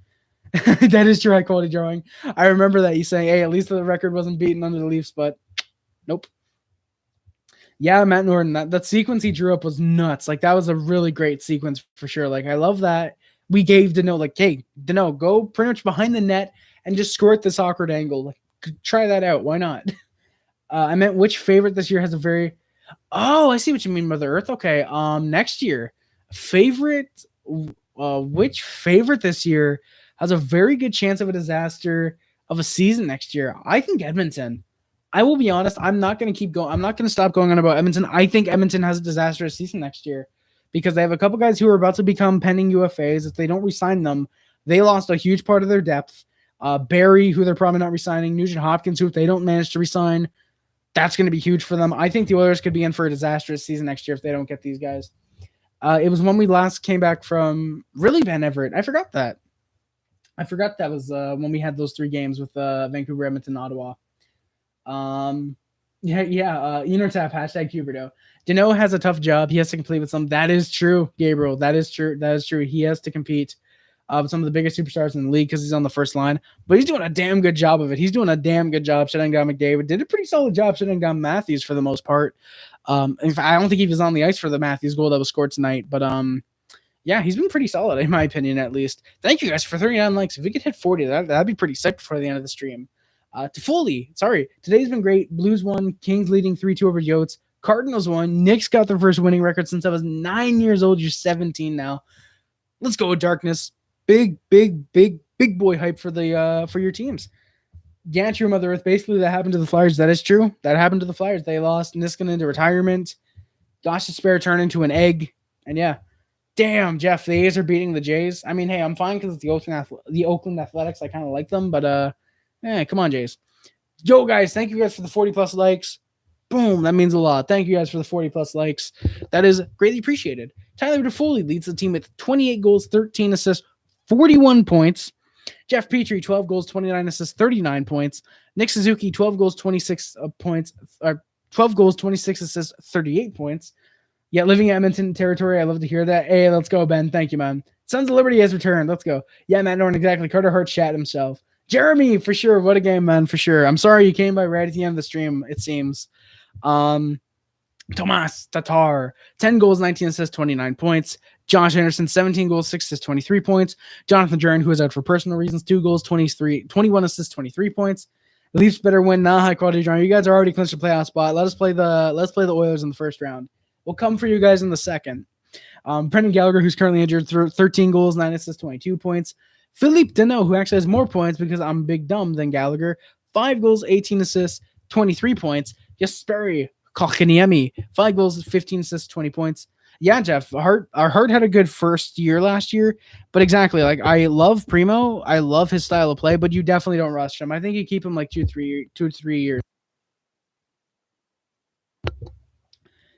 That is true, high quality drawing. I remember that you saying, hey, at least the record wasn't beaten under the Leafs, but nope. Yeah, Matt Norton, that sequence he drew up was nuts. Like, that was a really great sequence for sure. Like, I love that. We gave Danault, like, hey, Danault, go pretty much behind the net and just score at this awkward angle. Like, try that out. Why not? I meant which favorite this year has a very... Oh, I see what you mean, Mother Earth. Okay, next year. Favorite... which favorite this year has a very good chance of a disaster of a season next year? I think Edmonton. I will be honest, I'm not going to keep going. I'm not going to stop going on about Edmonton. I think Edmonton has a disastrous season next year, because they have a couple guys who are about to become pending UFAs. If they don't re-sign them, they lost a huge part of their depth. Barry, who they're probably not re-signing. Nugent Hopkins, who if they don't manage to re-sign, that's going to be huge for them. I think the Oilers could be in for a disastrous season next year if they don't get these guys. It was when we last came back from really Ben Everett. I forgot that. That was when we had those 3 games with Vancouver, Edmonton, Ottawa. Enotap, hashtag Huberto. Danault has a tough job. He has to compete with some. That is true, Gabriel. That is true. He has to compete with some of the biggest superstars in the league because he's on the first line. But he's doing a damn good job of it. He's doing a damn good job shutting down McDavid. Did a pretty solid job shutting down Matthews for the most part. In fact, I don't think he was on the ice for the Matthews goal that was scored tonight. But yeah, he's been pretty solid, in my opinion, at least. Thank you guys for 39 likes. If we could hit 40, that'd be pretty sick before the end of the stream. Toffoli, sorry. Today's been great. Blues won. Kings leading 3-2 over Yotes. Cardinals won. Knicks got their first winning record since I was 9 years old. You're 17 now. Let's go with Darkness. Big boy hype for the for your teams. Gantry, Mother Earth. Basically, that happened to the Flyers. That is true. That happened to the Flyers. They lost Niskanen into retirement. Gosh, Despair turned into an egg. And yeah. Damn, Jeff, the A's are beating the Jays. I mean, hey, I'm fine because it's the Oakland Athletics. I kind of like them, but come on, Jays. Yo, guys, thank you guys for the 40+ likes. Boom, that means a lot. Thank you guys for the 40+ likes. That is greatly appreciated. Tyler Toffoli leads the team with 28 goals, 13 assists, 41 points. Jeff Petrie, 12 goals, 29 assists, 39 points. Nick Suzuki, 12 goals, 26 points. 12 goals, 26 assists, 38 points. Yeah, living in Edmonton territory. I love to hear that. Hey, let's go, Ben. Thank you, man. Sons of Liberty has returned. Let's go. Yeah, Matt Norton, exactly. Carter Hart shat himself. Jeremy, for sure. What a game, man, for sure. I'm sorry you came by right at the end of the stream, it seems. Tomas Tatar, 10 goals, 19 assists, 29 points. Josh Anderson, 17 goals, 6 assists, 23 points. Jonathan Juran, who is out for personal reasons, 2 goals, 21 assists, 23 points. Leafs better win now. High quality drawing. You guys are already clinched a playoff spot. Let's play the Oilers in the first round. We'll come for you guys in the second. Brendan Gallagher, who's currently injured, 13 goals, 9 assists, 22 points. Phillip Danault, who actually has more points because I'm big dumb than Gallagher, 5 goals, 18 assists, 23 points. Jesperi Kotkaniemi, 5 goals, 15 assists, 20 points. Yeah, Jeff, our Hart had a good first year last year, but exactly, like, I love Primo. I love his style of play, but you definitely don't rush him. I think you keep him like 2 to 3 years.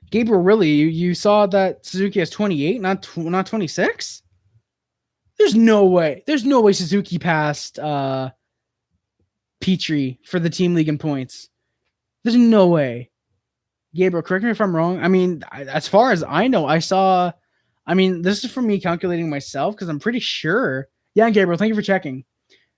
Gabriel, really, you saw that Suzuki has 28, not 26? There's no way. There's no way Suzuki passed Petrie for the team league in points. There's no way. Gabriel, correct me if I'm wrong. I mean, as far as I know, this is from me calculating myself because I'm pretty sure. Yeah, Gabriel, thank you for checking.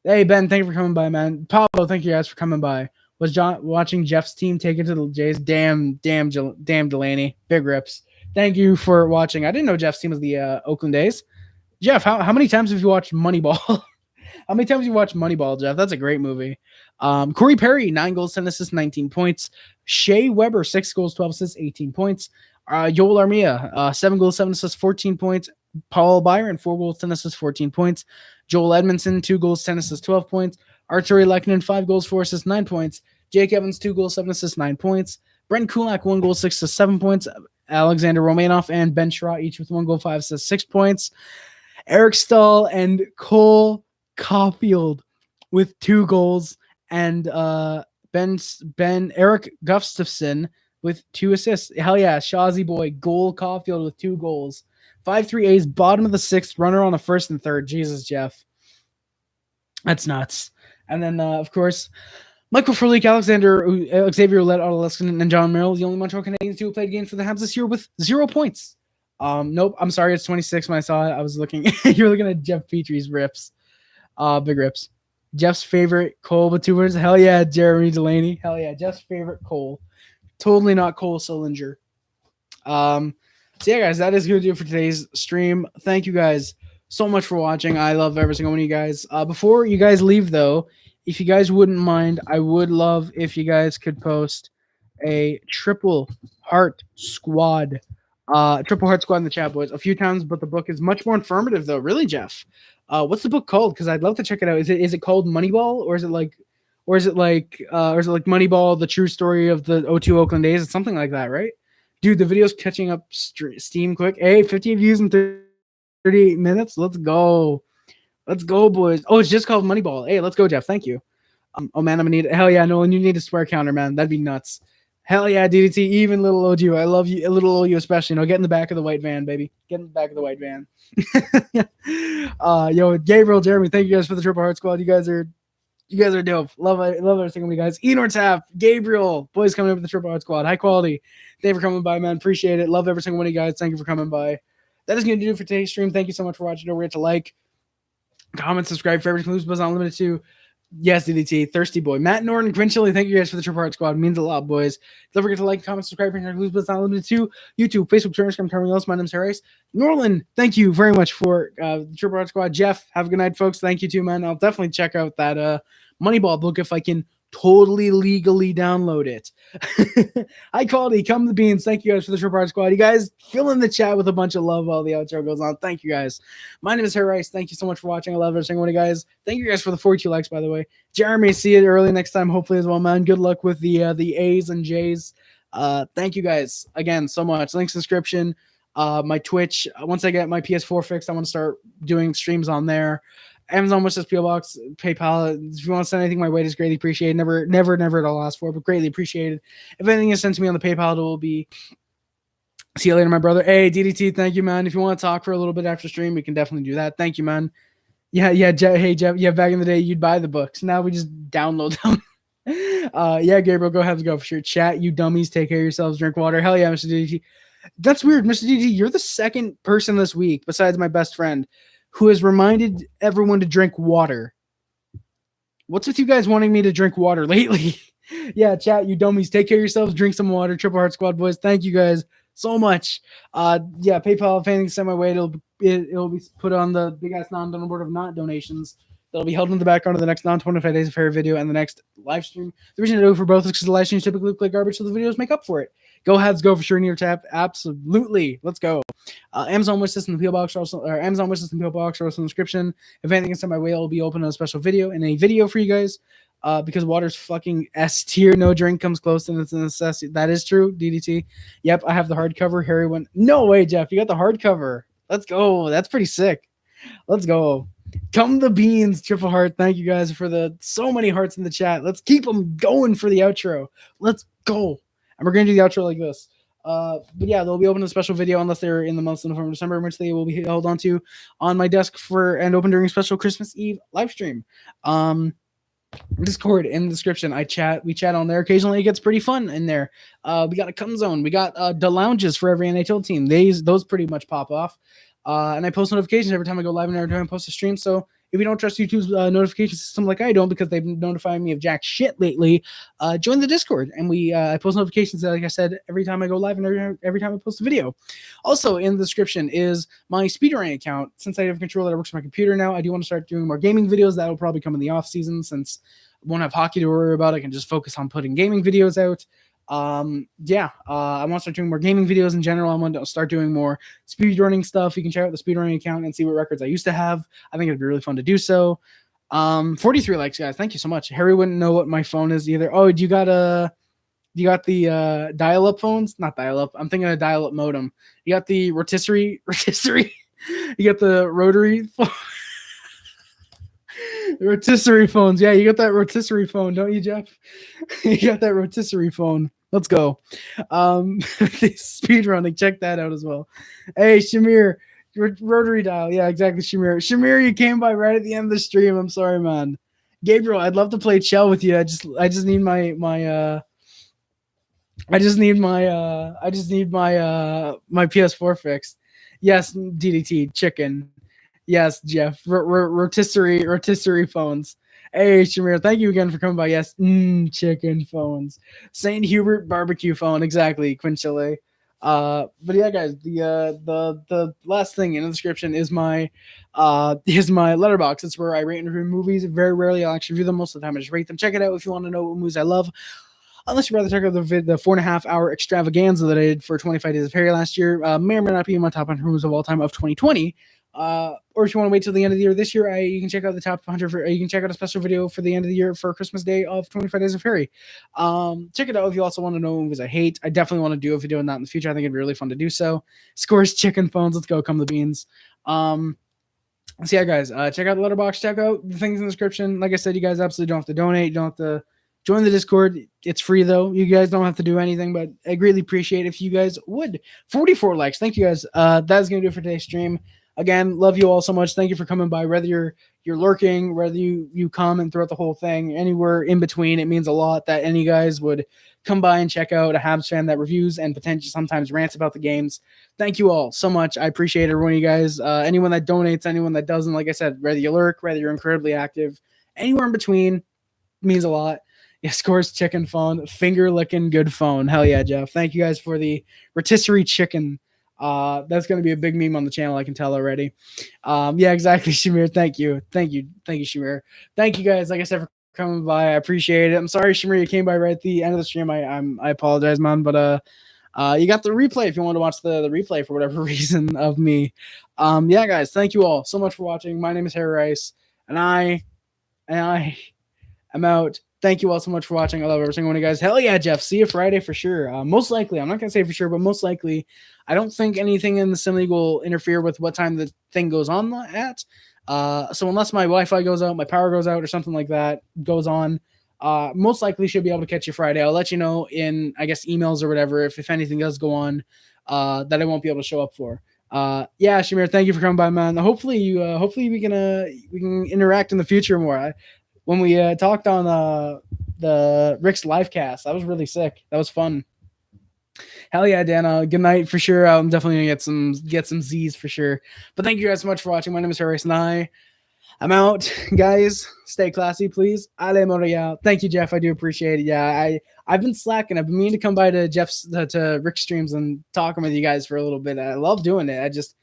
Hey, Ben, thank you for coming by, man. Pablo, thank you guys for coming by. Was John watching Jeff's team take it to the Jays? Damn, Delaney. Big rips. Thank you for watching. I didn't know Jeff's team was the Oakland A's. Jeff, how many times have you watched Moneyball? How many times have you watched Moneyball, Jeff? That's a great movie. Corey Perry, 9 goals, 10 assists, 19 points. Shea Weber, 6 goals, 12 assists, 18 points. Joel Armia, 7 goals, 7 assists, 14 points. Paul Byron, 4 goals, 10 assists, 14 points. Joel Edmondson, 2 goals, 10 assists, 12 points. Arturi Lehkonen, 5 goals, 4 assists, 9 points. Jake Evans, 2 goals, 7 assists, 9 points. Brent Kulak, 1 goal, 6 assists, 7 points. Alexander Romanov and Ben Sherratt, each with 1 goal, 5 assists, 6 points. Eric Stahl and Cole Caulfield with 2 goals, and Eric Gustafson with 2 assists. Hell yeah, Shawzy boy, Cole Caulfield with 2 goals. 5-3 A's, bottom of the 6th, runner on the 1st and 3rd. Jesus, Jeff. That's nuts. And then, of course, Michael Frolik, Xavier Ouellette, Otto Leskinen, and John Merrill, the only Montreal Canadiens who played games for the Habs this year with 0 points. Nope, I'm sorry, it's 26 when I saw it. I was looking, you're looking at Jeff Petrie's rips. Big rips. Jeff's favorite Cole with 2 words. Hell yeah, Jeremy Delaney. Hell yeah, Jeff's favorite Cole. Totally not Cole Sillinger. So yeah, guys, that is going to do it for today's stream. Thank you guys so much for watching. I love every single one of you guys. Before you guys leave, though, if you guys wouldn't mind, I would love if you guys could post a triple heart squad in the chat, boys, a few times, but the book is much more informative, though. Really, Jeff? What's the book called? Because I'd love to check it out. Is it called Moneyball, or is it like Moneyball, the true story of the 02 Oakland A's? It's something like that, right? Dude, the video's catching up steam quick. Hey, 50 views in 38 minutes. Let's go. Let's go, boys. Oh, it's just called Moneyball. Hey, let's go, Jeff. Thank you. Oh, man, I'm going to need – hell yeah, Nolan, you need a swear counter, man. That'd be nuts. Hell yeah, DDT, even little OU. I love you, little OU especially. Get in the back of the white van, baby. Get in the back of the white van. Yo, Gabriel, Jeremy, thank you guys for the Triple Heart Squad. You guys are dope. Love every single one of you guys. Enor Tap, Gabriel, boys coming up with the Triple Heart Squad. High quality. Thank you for coming by, man. Appreciate it. Love every single one of you guys. Thank you for coming by. That is going to do it for today's stream. Thank you so much for watching. Don't forget to like, comment, subscribe, favorite, Blues Buzz Unlimited too. Yes, DDT, Thirsty Boy, Matt Norton, Grin Chili, thank you guys for the Triple Heart Squad. It means a lot, boys. Don't forget to like, comment, subscribe, and Blues Buzz Unlimited too. YouTube, Facebook, Twitter, Instagram, everything else. My name's Harris. Norland, thank you very much for the Triple Heart Squad. Jeff, have a good night, folks. Thank you too, man. I'll definitely check out that Moneyball book if I can totally legally download it. High quality, come the beans. Thank you guys for the Triple Heart Squad. You guys fill in the chat with a bunch of love while the outro goes on. Thank you guys. My name is Harris. Thank you so much for watching. I love every single one of you guys. Thank you guys for the 42 likes, by the way. Jeremy, see you early next time, hopefully as well, man. Good luck with the A's and J's. Thank you guys again so much. Links in the description. My Twitch. Once I get my PS4 fixed, I want to start doing streams on there. Amazon wishlist, PO box, PayPal. If you want to send anything my way, it's greatly appreciated. Never at all asked for, but greatly appreciated. If anything is sent to me on the PayPal, it will be. See you later, my brother. Hey, DDT, thank you, man. If you want to talk for a little bit after stream, we can definitely do that. Thank you, man. Yeah, Jeff, hey, Jeff. Yeah, back in the day, you'd buy the books. Now we just download them. Yeah, Gabriel, go ahead and go for sure. Chat, you dummies, take care of yourselves, drink water. Hell yeah, Mr. DDT. That's weird, Mr. DDT. You're the second person this week, besides my best friend, who has reminded everyone to drink water. What's with you guys wanting me to drink water lately? Yeah, chat, you dummies. Take care of yourselves. Drink some water. Triple Heart Squad boys. Thank you guys so much. Yeah, PayPal, if anything send my way, it'll be put on the big ass non-donor board of not donations. That'll be held in the background of the next non-25 days of fair video and the next live stream. The reason I do it for both is because the live streams typically look like garbage, so the videos make up for it. Go Habs, go for sure. Near tap, absolutely. Let's go. Amazon wishlist in the PO box, or Amazon wishlist in the PO box, or also in the description. If anything is sent my way, it'll be open in a special video and a video for you guys. Because water's fucking S tier. No drink comes close, and it's a necessity. That is true. DDT. Yep, I have the hardcover. Harry went. No way, Jeff. You got the hardcover. Let's go. That's pretty sick. Let's go. Come the beans, Triple Heart. Thank you guys for the so many hearts in the chat. Let's keep them going for the outro. Let's go. And we're going to do the outro like this. But yeah, they'll be open a special video unless they're in the months of November and December, which they will be held onto on my desk and open during a special Christmas Eve live stream. Discord in the description. We chat on there. Occasionally it gets pretty fun in there. We got a cum zone. We got the lounges for every NHL team. Those pretty much pop off. And I post notifications every time I go live and every time I post a stream. So if you don't trust YouTube's notification system like I don't, because they've been notifying me of jack shit lately, join the Discord. And I post notifications, like I said, every time I go live and every time I post a video. Also in the description is my speedrunning account. Since I have control that works on my computer now, I do want to start doing more gaming videos. That'll probably come in the off season, since I won't have hockey to worry about. I can just focus on putting gaming videos out. I want to start doing more gaming videos in general. I want to start doing more speedrunning stuff. You can check out the speedrunning account and see what records I used to have. I think it'd be really fun to do so. 43 likes, guys. Thank you so much. Harry wouldn't know what my phone is either. Oh, do you got the dial-up phones? Not dial-up. I'm thinking of dial-up modem. You got the rotisserie. You got the rotary phone. Rotisserie phones. Yeah, you got that rotisserie phone, don't you, Jeff? You got that rotisserie phone. Let's go. Speed running. Check that out as well. Hey, Shamir, rotary dial. Yeah, exactly, Shamir. Shamir, you came by right at the end of the stream. I'm sorry, man. Gabriel, I'd love to play Chell with you. I just need my PS4 fixed. Yes, DDT chicken. Yes, Jeff. Rotisserie phones. Hey, Shamir, thank you again for coming by. Yes, chicken phones. St. Hubert barbecue phone. Exactly, Quinchile. But yeah, guys, the last thing in the description is my letterbox. It's where I rate and review movies. Very rarely I'll actually review them. Most of the time I just rate them. Check it out if you want to know what movies I love. Unless you'd rather check out the 4.5 hour extravaganza that I did for 25 Days of Harry last year. May or may not be in my top 100 movies of all time of 2020. Or if you want to wait till the end of the year this year, you can check out the top 100. You can check out a special video for the end of the year for Christmas Day of 25 Days of Harry. Check it out if you also want to know movies I hate. I definitely want to do a video on that in the future. I think it'd be really fun to do so. Scores chicken phones. Let's go. Come the beans. So yeah, guys, check out the letterbox. Check out the things in the description. Like I said, you guys absolutely don't have to donate. You don't have to join the Discord. It's free though. You guys don't have to do anything, but I greatly appreciate if you guys would. 44 likes. Thank you guys. That's gonna do it for today's stream. Again, love you all so much. Thank you for coming by. Whether you're lurking, whether you comment throughout the whole thing, anywhere in between, it means a lot that any guys would come by and check out a Habs fan that reviews and potentially sometimes rants about the games. Thank you all so much. I appreciate every one of you guys. Anyone that donates, anyone that doesn't, like I said, whether you lurk, whether you're incredibly active, anywhere in between means a lot. Yeah, scores chicken phone, finger licking good phone. Hell yeah, Jeff. Thank you guys for the rotisserie chicken. That's going to be a big meme on the channel. I can tell already. Yeah, exactly. Shamir. Thank you, Shamir. Thank you guys. Like I said, for coming by. I appreciate it. I'm sorry, Shamir, you came by right at the end of the stream. I apologize, man, but, you got the replay if you want to watch the replay for whatever reason of me. Yeah, guys, thank you all so much for watching. My name is Harry Rice, and I am out. Thank you all so much for watching. I love every single one of you guys. Hell yeah, Jeff. See you Friday for sure. Most likely, I'm not going to say for sure, but most likely, I don't think anything in the sim league will interfere with what time the thing goes on at. So unless my Wi-Fi goes out, my power goes out, or something like that goes on, most likely should be able to catch you Friday. I'll let you know in, I guess, emails or whatever, if anything does go on, that I won't be able to show up for. Yeah, Shamir, thank you for coming by, man. Hopefully we can interact in the future more. When we talked on the Rick's live cast, that was really sick. That was fun. Hell yeah, Dan. Good night for sure. I'm definitely gonna get some Z's for sure. But thank you guys so much for watching. My name is Harris, and I I'm out, guys. Stay classy, please. Ale Montreal. Thank you, Jeff. I do appreciate it. Yeah, I've been slacking. I've been meaning to come by to Jeff's to Rick's streams and talking with you guys for a little bit. I love doing it. I just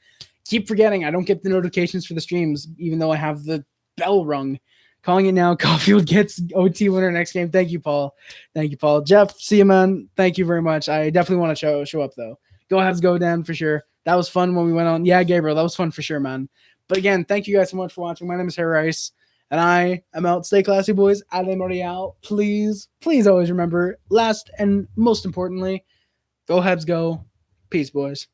keep forgetting. I don't get the notifications for the streams, even though I have the bell rung. Calling it now. Caulfield gets OT winner next game. Thank you, Paul. Thank you, Paul. Jeff, see you, man. Thank you very much. I definitely want to show up though. Go Habs, go Dan for sure. That was fun when we went on. Yeah, Gabriel, that was fun for sure, man. But again, thank you guys so much for watching. My name is Harry Rice, and I am out. Stay classy, boys. Ale Montreal. Please, please always remember, last and most importantly, go Habs, go. Peace, boys.